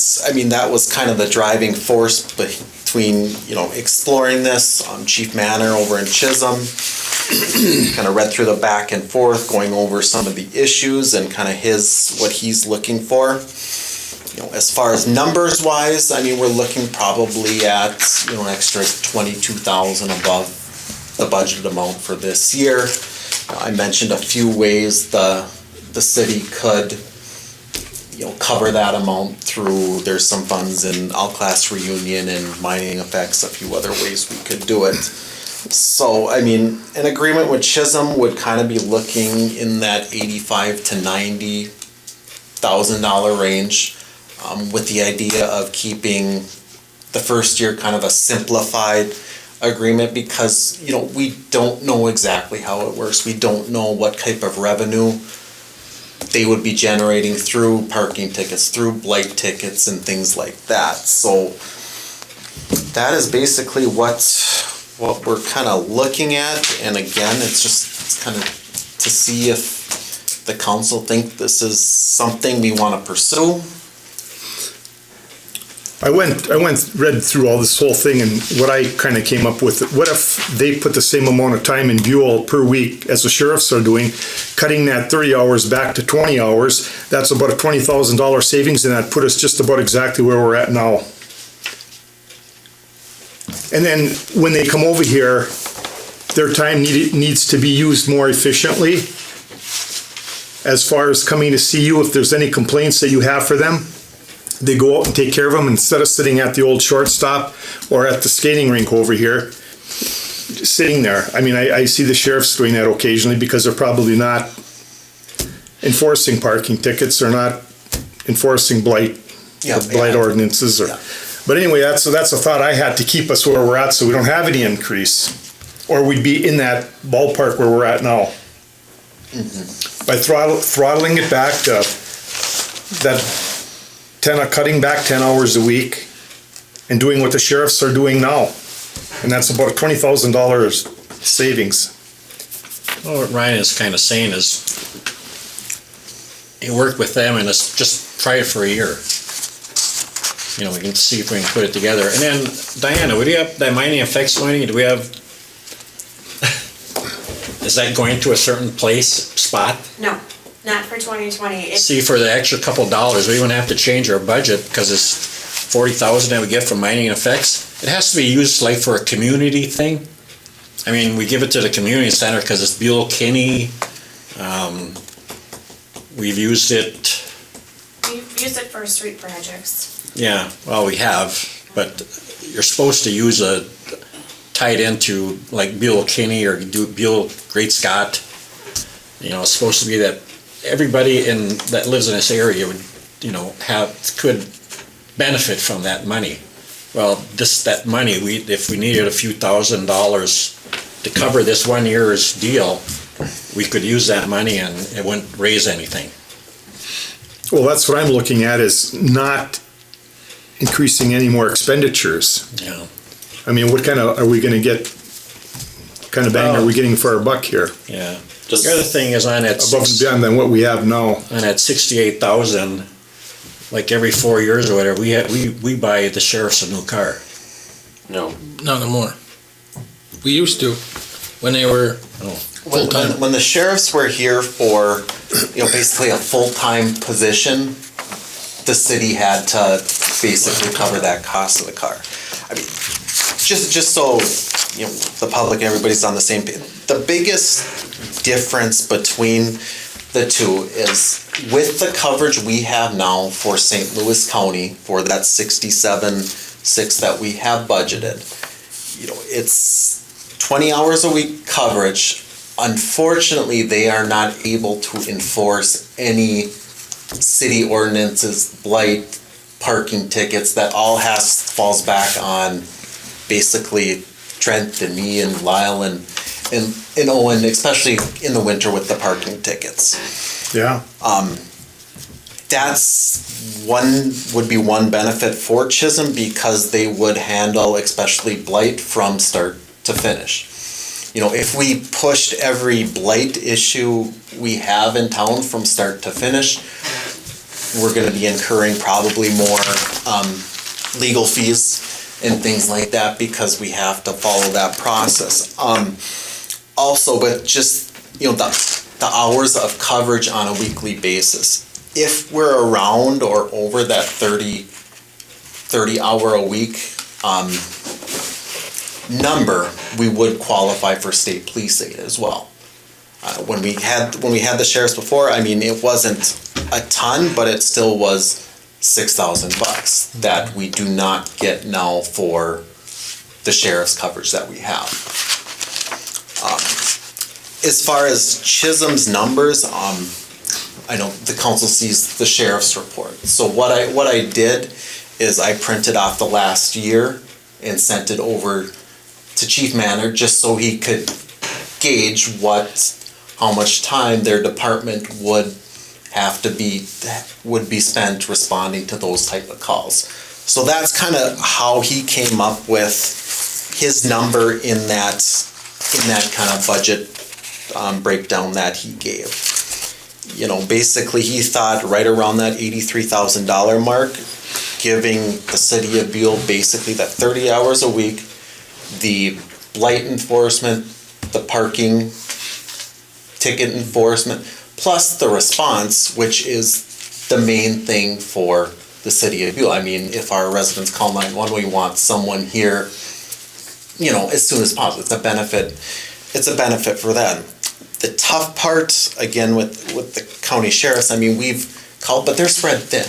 was kind of the driving force between, exploring this. Chief Manor over in Chisholm kind of read through the back and forth, going over some of the issues and kind of what he's looking for. As far as numbers wise, we're looking probably at, an extra $22,000 above the budgeted amount for this year. I mentioned a few ways the city could, cover that amount through, there's some funds in all-class reunion and mining effects, a few other ways we could do it. So, an agreement with Chisholm would kind of be looking in that $85,000 to $90,000 range. With the idea of keeping the first year kind of a simplified agreement, because we don't know exactly how it works. We don't know what type of revenue they would be generating through parking tickets, through blight tickets and things like that. So that is basically what we're kind of looking at. And again, it's kind of to see if the council think this is something we want to pursue. I read through all this whole thing, and what I kind of came up with, what if they put the same amount of time in Buhl per week as the sheriffs are doing, cutting that 30 hours back to 20 hours, that's about a $20,000 savings, and that put us just about exactly where we're at now. And then when they come over here, their time needs to be used more efficiently as far as coming to see you if there's any complaints that you have for them. They go out and take care of them instead of sitting at the old shortstop or at the skating rink over here, sitting there. I see the sheriffs doing that occasionally because they're probably not enforcing parking tickets or not enforcing blight ordinances. But anyway, that's a thought I had to keep us where we're at so we don't have any increase, or we'd be in that ballpark where we're at now. Mm-hmm. By throttling it back to that cutting back 10 hours a week and doing what the sheriffs are doing now. And that's about a $20,000 savings. Well, what Ryan is kind of saying is you work with them and let's just try it for a year. We can see if we can put it together. And then, Diana, would you have that mining effects money? Do we have, is that going to a certain spot? No. Not for 2020. See, for the extra couple dollars, we wouldn't have to change our budget because it's $40,000 that we get from mining effects. It has to be used like for a community thing. We give it to the community center because it's Buhl Kinney. We've used it. We've used it for street projects. Yeah, well, we have, but you're supposed to use tie it into like Buhl Kinney or do Buhl Great Scott. It's supposed to be that everybody that lives in this area would, could benefit from that money. Well, that money, if we needed a few $1,000s to cover this 1 year's deal, we could use that money and it wouldn't raise anything. Well, that's what I'm looking at, is not increasing any more expenditures. Yeah. I mean, what kind of, are we gonna get, kind of bang are we getting for our buck here? Yeah. The other thing is on that Above and beyond than what we have now. on that 68,000, like every 4 years or whatever, we buy the sheriffs a new car. No. Not no more. We used to, when they were full-time. When the sheriffs were here for, basically a full-time position, the city had to basically cover that cost of the car. I mean, just so, the public, everybody's on the same page. The biggest difference between the two is with the coverage we have now for St. Louis County, for that 67.6 that we have budgeted, it's 20 hours a week coverage. Unfortunately, they are not able to enforce any city ordinances, blight, parking tickets. That all falls back on basically Trent and me and Lyle and Owen, especially in the winter with the parking tickets. Yeah. That's would be one benefit for Chisholm, because they would handle especially blight from start to finish. If we pushed every blight issue we have in town from start to finish, we're gonna be incurring probably more legal fees and things like that, because we have to follow that process. Also, with just, the hours of coverage on a weekly basis, if we're around or over that 30 hour a week number, we would qualify for state police aid as well. When we had the sheriffs before, I mean, it wasn't a ton, but it still was $6,000 that we do not get now for the sheriff's coverage that we have. As far as Chisholm's numbers, I know the council sees the sheriff's report. So what I did is I printed off the last year and sent it over to Chief Manor, just so he could gauge how much time their department would be spent responding to those type of calls. So that's kind of how he came up with his number in that kind of budget breakdown that he gave. Basically he thought right around that $83,000 mark, giving the city of Buhl basically that 30 hours a week, the blight enforcement, the parking ticket enforcement, plus the response, which is the main thing for the city of Buhl. I mean, if our residents call 911, we want someone here, as soon as possible. It's a benefit for them. The tough part, again, with the county sheriffs, I mean, we've called, but they're spread thin.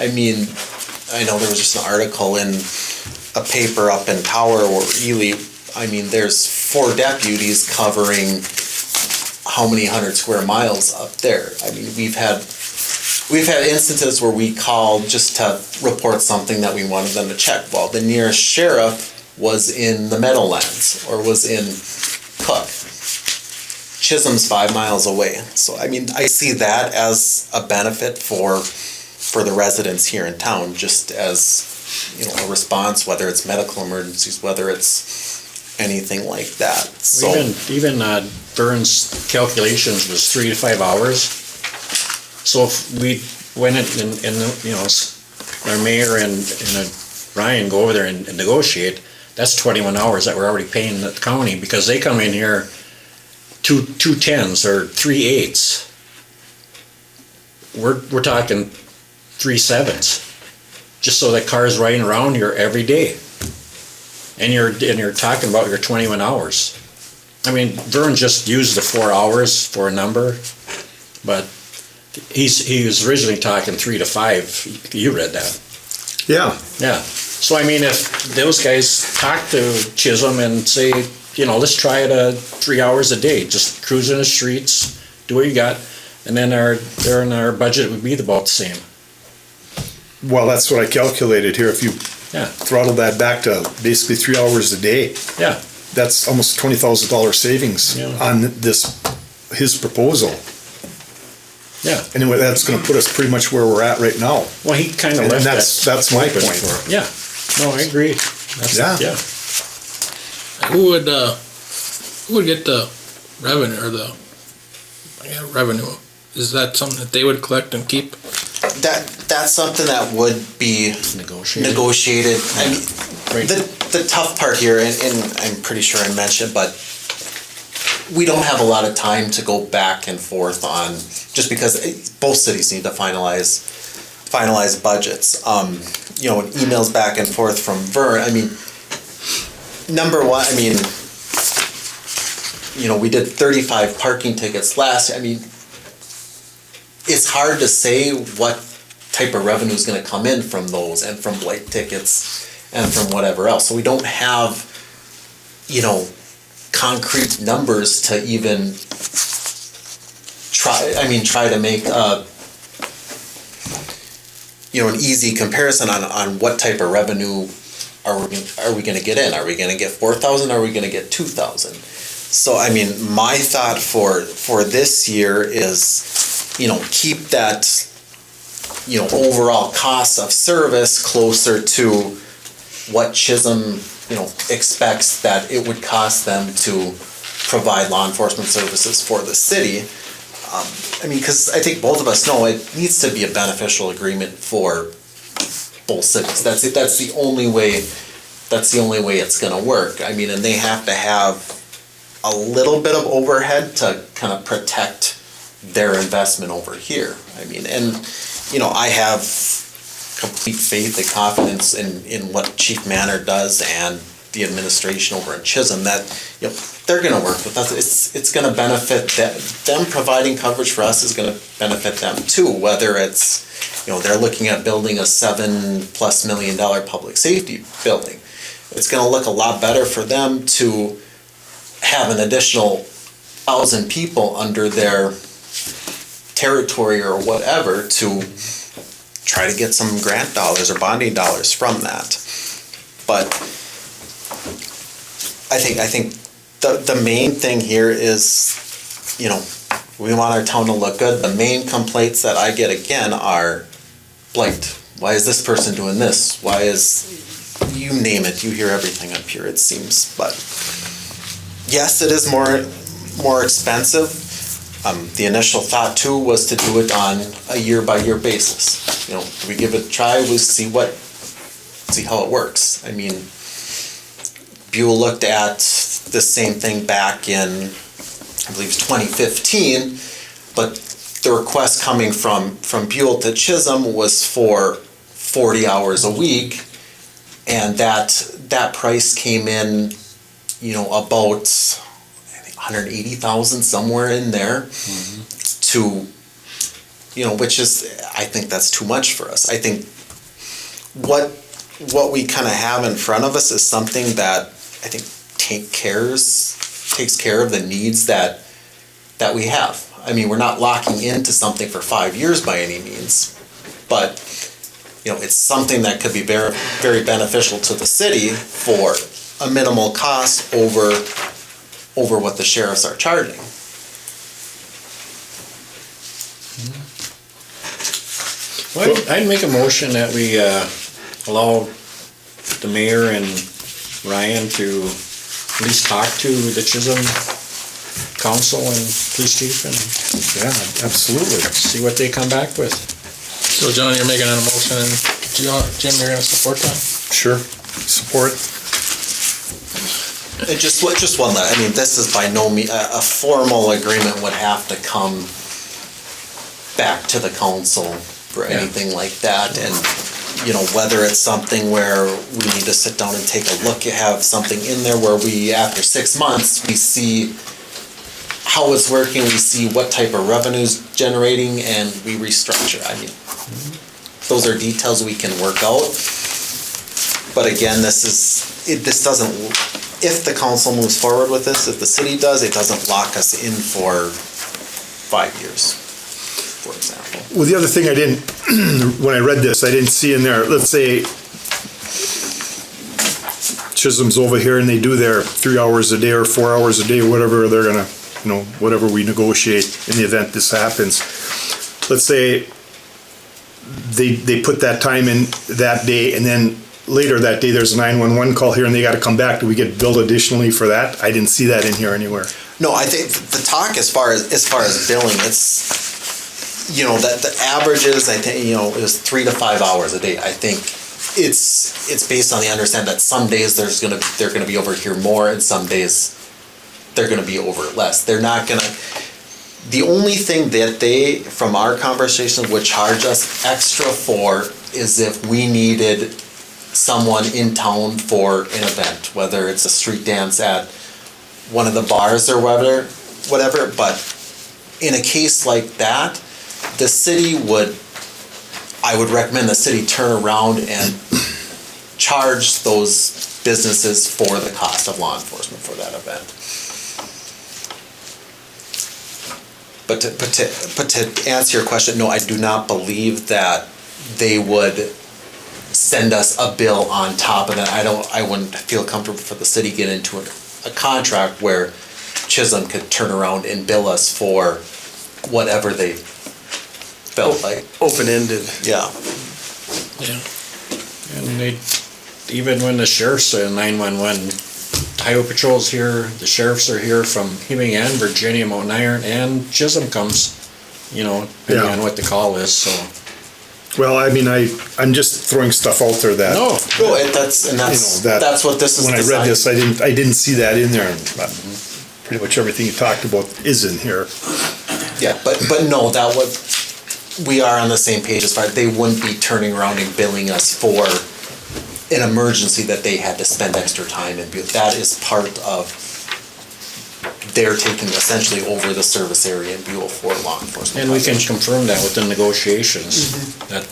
I mean, I know there was just an article in a paper up in Tower or Ely. I mean, there's 4 deputies covering how many 100 square miles up there. I mean, we've had instances where we called just to report something that we wanted them to check. Well, the nearest sheriff was in the Meadowlands or was in Cook. Chisholm's 5 miles away. So, I mean, I see that as a benefit for the residents here in town, just as, a response, whether it's medical emergencies, whether it's anything like that. So Even Vern's calculations was 3 to 5 hours. So if we went in our mayor and Ryan go over there and negotiate, that's 21 hours that we're already paying the county, because they come in here 2 10s or 3 8s. We're talking 3 7s, just so that car's riding around here every day. And you're talking about your 21 hours. I mean, Vern just used the 4 hours for a number, but he was originally talking 3 to 5. You read that. Yeah. Yeah. So I mean, if those guys talk to Chisholm and say, let's try it 3 hours a day, just cruise in the streets, do what you got. And then our budget would be about the same. Well, that's what I calculated here. If you Yeah, throttle that back to basically 3 hours a day, yeah, that's almost $20,000 savings Yeah. on his proposal. yeah. Anyway, that's gonna put us pretty much where we're at right now. Well, he kind of And left that. that's my open point. for- Yeah, no, I agree. That's- Yeah. Yeah, Who would get the revenue or the revenue? Is that something that they would collect and keep? That's something that would be negotiated. I mean, Right. the tough part here, and I'm pretty sure I mentioned, but we don't have a lot of time to go back and forth on, just because both cities need to finalize budgets. You know, emails back and forth from Vern, I mean, number one, I mean, you know, we did 35 parking tickets last, I mean, it's hard to say what type of revenue is gonna come in from those and from blight tickets and from whatever else. So we don't have, you know, concrete numbers to even try to make you know, an easy comparison on what type of revenue are we gonna get in? Are we gonna get 4,000? Are we gonna get 2,000? So I mean, my thought for this year is, you know, keep that, you know, overall cost of service closer to what Chisholm, you know, expects that it would cost them to provide law enforcement services for the city. I mean, because I think both of us know it needs to be a beneficial agreement for both cities. That's it. That's the only way it's gonna work. I mean, and they have to have a little bit of overhead to kind of protect their investment over here. I mean, and, you know, I have complete faith and confidence in what Chief Manor does and the administration over in Chisholm, that, you know, they're gonna work with us. It's gonna benefit them providing coverage for us is gonna benefit them too, whether it's, you know, they're looking at building a $7+ million public safety building. It's gonna look a lot better for them to have an additional 1,000 people under their territory or whatever to try to get some grant dollars or bonding dollars from that. But I think the main thing here is, you know, we want our town to look good. The main complaints that I get again are blight. Why is this person doing this? Why is, you name it, you hear everything up here, it seems. But yes, it is more expensive. The initial thought too was to do it on a year-by-year basis. You know, we give it a try, we see how it works. I mean, Buhl looked at the same thing back in, I believe it's 2015, but the request coming from Buhl to Chisholm was for 40 hours a week, and that price came in, you know, about 180,000, somewhere in there, to, you know, which is, I think that's too much for us. I think what we kind of have in front of us is something that I think takes care of the needs that we have. I mean, we're not locking into something for 5 years by any means, but, you know, it's something that could be very, very beneficial to the city for a minimal cost over what the sheriffs are charging. Well, I'd make a motion that we allow the mayor and Ryan to at least talk to the Chisholm council and police chief and Yeah, absolutely. see what they come back with. So John, you're making a motion, and Jim, you're gonna support that? Sure. Support. And just one, I mean, this is by no means, a formal agreement would have to come back to the council for anything like that. And, you know, whether it's something where we need to sit down and take a look, you have something in there where we, after 6 months, we see how it's working, we see what type of revenue's generating, and we restructure. I mean, those are details we can work out. But again, this doesn't, if the council moves forward with this, if the city does, it doesn't lock us in for 5 years. for example. Well, the other thing I didn't, when I read this, I didn't see in there, let's say Chisholm's over here and they do their 3 hours a day or 4 hours a day, whatever they're gonna, whatever we negotiate in the event this happens. Let's say they put that time in that day and then later that day there's a 911 call here and they gotta come back. Do we get billed additionally for that? I didn't see that in here anywhere. No, I think the talk as far as billing, it's, that the averages, I think, it was 3 to 5 hours a day. I think it's based on the understanding that some days they're gonna be over here more and some days they're gonna be over less. They're not gonna, the only thing that they, from our conversation, would charge us extra for is if we needed someone in town for an event, whether it's a street dance at one of the bars or whatever, but in a case like that, the city I would recommend the city turn around and charge those businesses for the cost of law enforcement for that event. But to answer your question, no, I do not believe that they would send us a bill on top of that. I wouldn't feel comfortable for the city to get into a contract where Chisholm could turn around and bill us for whatever they felt like. Open-ended. Yeah. Yeah. And even when the sheriff's 911, Highway Patrol's here, the sheriffs are here from Hemming and Virginia, Mount Iron, and Chisholm comes, depending on what the call is, so. Well, I mean, I'm just throwing stuff out there that. No. That's what this is. When I read this, I didn't see that in there. Pretty much everything you talked about is in here. Yeah, but no, we are on the same page as far as they wouldn't be turning around and billing us for an emergency that they had to spend extra time in. That is part of, they're taking essentially over the service area in Buhl for law enforcement. And we can confirm that with the negotiations that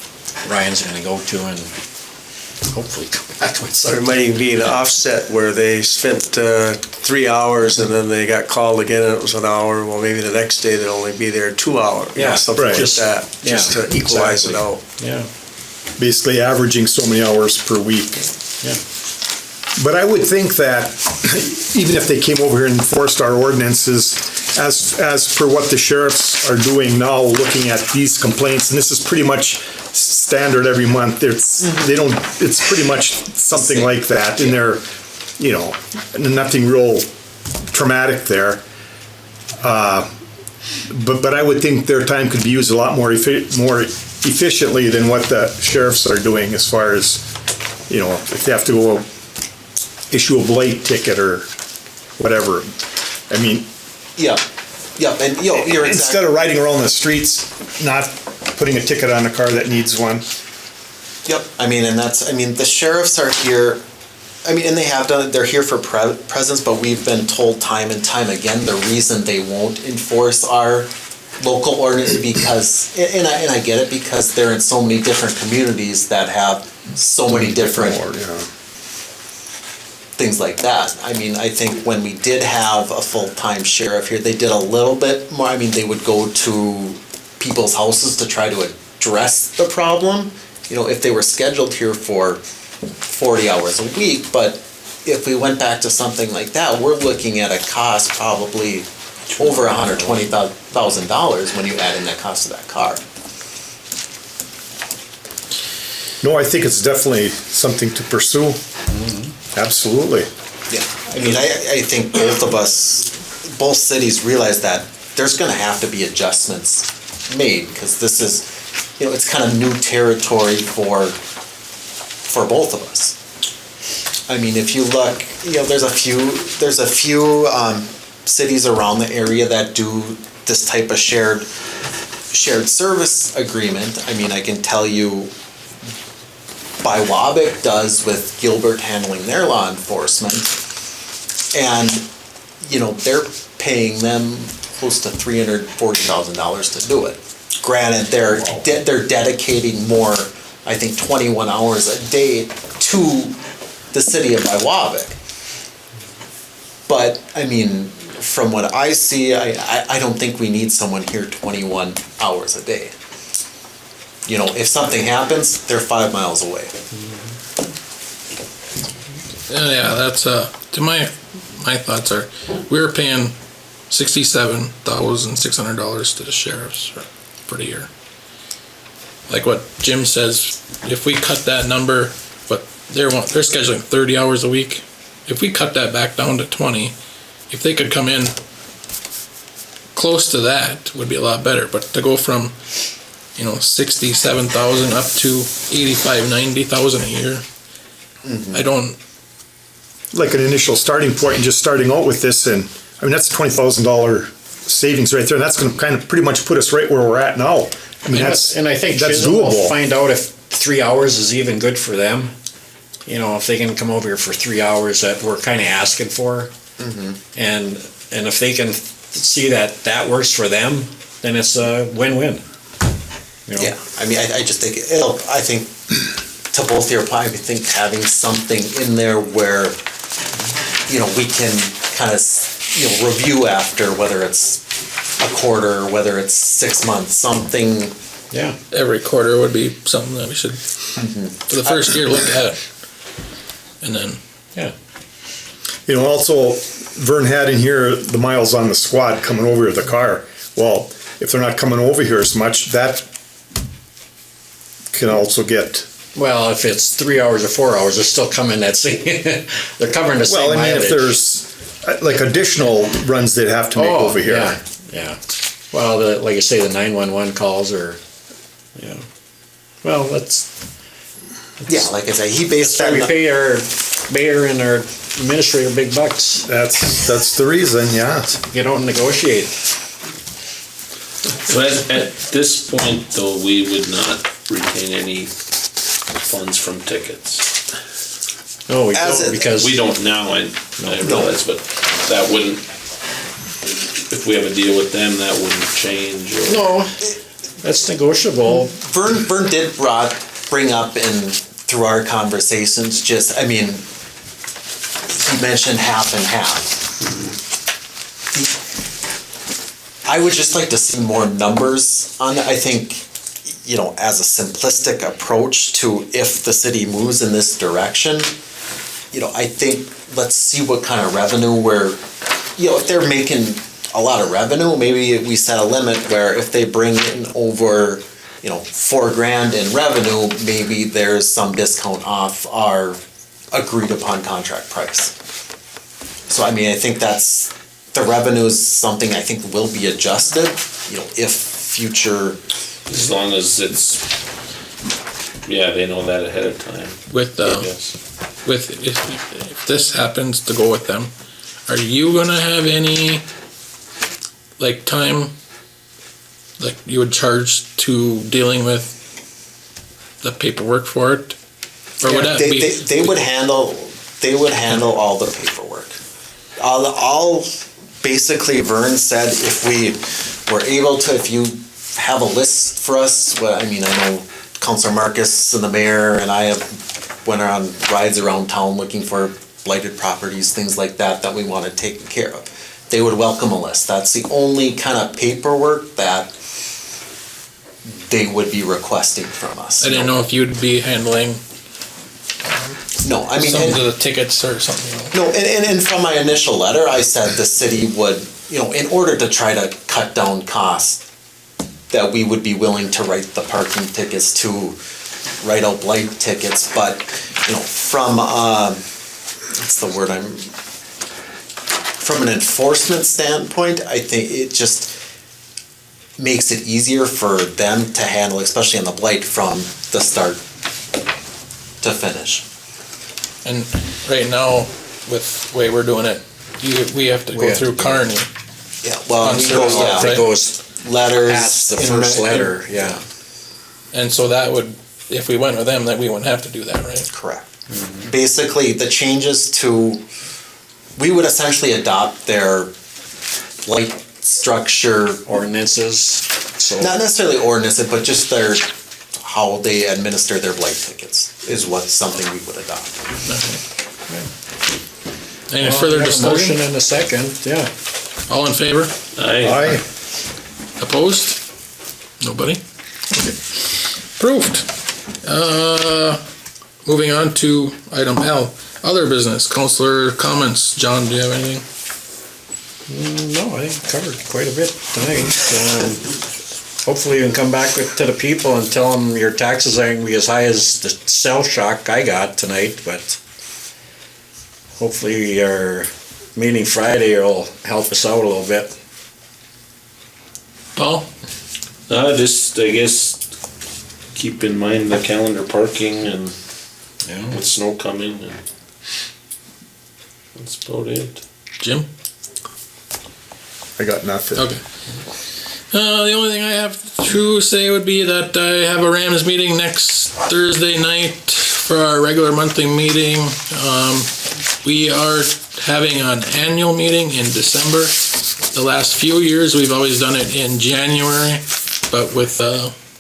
Ryan's gonna go to and hopefully come back with There something. might even be an offset where they spent 3 hours and then they got called again and it was an hour. Well, maybe the next day they'll only be there 2 hours. Yeah, something right. like that, just to equalize it out. Yeah, Basically averaging so many hours per week. yeah. But I would think that even if they came over here and enforced our ordinances, as per what the sheriffs are doing now, looking at these complaints, and this is pretty much standard every month, it's pretty much something like that in there, nothing real traumatic there. But I would think their time could be used a lot more efficiently than what the sheriffs are doing as far as, if they have to go issue a blight ticket or whatever. I mean. Yeah, and you're instead of riding around the streets, not putting a ticket on a car that needs one. Yep, the sheriffs are here, and they have done it, they're here for presence, but we've been told time and time again, the reason they won't enforce our local ordinance because, and I get it, because they're in so many different communities that have so many different things like that. I think when we did have a full-time sheriff here, they did a little bit more. They would go to people's houses to try to address the problem, if they were scheduled here for 40 hours a week. But if we went back to something like that, we're looking at a cost probably over $120,000 when you add in that cost of that car. No, I think it's definitely something to pursue. Absolutely. Yeah, I think both cities realize that there's gonna have to be adjustments made, because this is, it's kind of new territory for both of us. If you look, there's a few cities around the area that do this type of shared service agreement. I can tell you, Wabick does with Gilbert handling their law enforcement, and they're paying them close to $340,000 to do it. Granted, they're dedicating more, I think 21 hours a day to the city of Wabick. But from what I see, I don't think we need someone here 21 hours a day. You know, if something happens, they're 5 miles away. Yeah, that's, to my thoughts are, we're paying $67,600 to the sheriffs for the year. Like what Jim says, if we cut that number, but they're scheduling 30 hours a week. If we cut that back down to 20, if they could come in close to that, would be a lot better. But to go from, 67,000 up to 85, 90,000 a year, I don't. Like an initial starting point and just starting out with this, and I mean, that's a $20,000 savings right there, and that's gonna kind of pretty much put us right where we're at now. I mean, And I think that's Chisholm will doable. find out if 3 hours is even good for them. If they can come over here for 3 hours that we're kind of asking for. And if they can see that works for them, then it's a win-win. Yeah, I mean, I just think I think to both your point, I think having something in there where, we can kind of, review after, whether it's a quarter, whether it's 6 months, something. Yeah. Every quarter would be something that we should, for the first year, look at. And then, Also, Vern had in here the miles on the squad coming over the car. Well, if they're not coming over here as much, that can also get. Well, if it's 3 hours or 4 hours, they're still coming that same, they're covering the same Well, I mean, mileage. if there's like additional runs they'd have to make over here. Yeah. Well, like you say, the 911 calls or, well, Yeah, like I say, he based that's why we that. pay our mayor and our administrator big bucks. That's the reason, yeah. Get out and negotiate. So at this point, though, we would not retain any funds from tickets. No, we As don't, it- because. We don't now, I realize, but that wouldn't, if we have a deal with them, that wouldn't change or. No, that's negotiable. Vern did bring up through our conversations, just, I mean, he mentioned half and half. I would just like to see more numbers on it. I think, as a simplistic approach to if the city moves in this direction, I think let's see what kind of revenue if they're making a lot of revenue, maybe we set a limit where if they bring in over, $4,000 in revenue, maybe there's some discount off our agreed upon contract price. So, I mean, I think the revenue is something I think will be adjusted, if future. As long as it's, they know that ahead of time. with, if this happens to go with them, are you gonna have any, time, you would charge to dealing with the paperwork for it? Or would that be? They would handle all the paperwork. All basically Vern said if we were able to, if you have a list for us, I know Councilor Marcus and the mayor and I have went on rides around town looking for blighted properties, things like that we wanted taken care of. They would welcome a list. That's the only kind of paperwork that they would be requesting from us. I didn't know if you'd be handling No, I mean. some of the tickets or something. No, and from my initial letter, I said the city would, in order to try to cut down costs, that we would be willing to write the parking tickets to write out blight tickets, but, from, what's the word from an enforcement standpoint, I think it just makes it easier for them to handle, especially on the blight, from the start to finish. And right now, with the way we're doing it, we have to go through Kearney. Yeah, well, On service lots, It right? goes letters. past the first letter, yeah. And so that would, if we went with them, that we wouldn't have to do that, right? Correct. Basically, the changes we would essentially adopt their blight structure, Ordinances, so. not necessarily ordinance, but just how they administer their blight tickets is something we would adopt. Any further Motion discussion? and a second, yeah. All in favor? Aye. Opposed? Nobody? Okay. Approved. Moving on to item L, other business, councillor comments. John, do you have anything? No, I think covered quite a bit tonight. Hopefully you can come back to the people and tell them your taxes aren't gonna be as high as the cell shock I got tonight, but hopefully our meeting Friday will help us out a little bit. Paul? Just, I guess, keep in mind the calendar parking and with snow coming, and that's about it. Jim? I got nothing. Okay. The only thing I have to say would be that I have a Rams meeting next Thursday night for our regular monthly meeting. We are having an annual meeting in December. The last few years, we've always done it in January, but with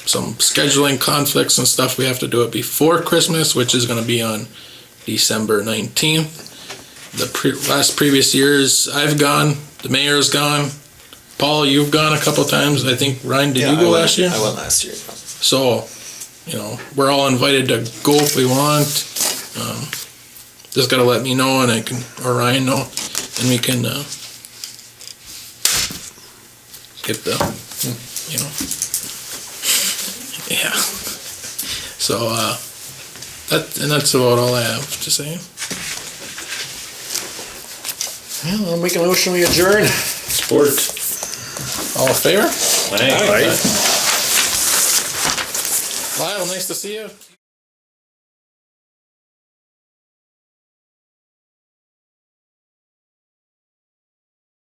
some scheduling conflicts and stuff, we have to do it before Christmas, which is going to be on December 19th. The previous years, I've gone, the mayor's gone. Paul, you've gone a couple times. I think, Ryan, did you go last year? I went last year. So, we're all invited to go if we want. Just gotta let me know, and I can, or Ryan know, and we can, get the, yeah. So, that's about all I have to say. Well, I'll make a motion, we adjourn. Sport. All in favor? Aye. Lyle, nice to see you.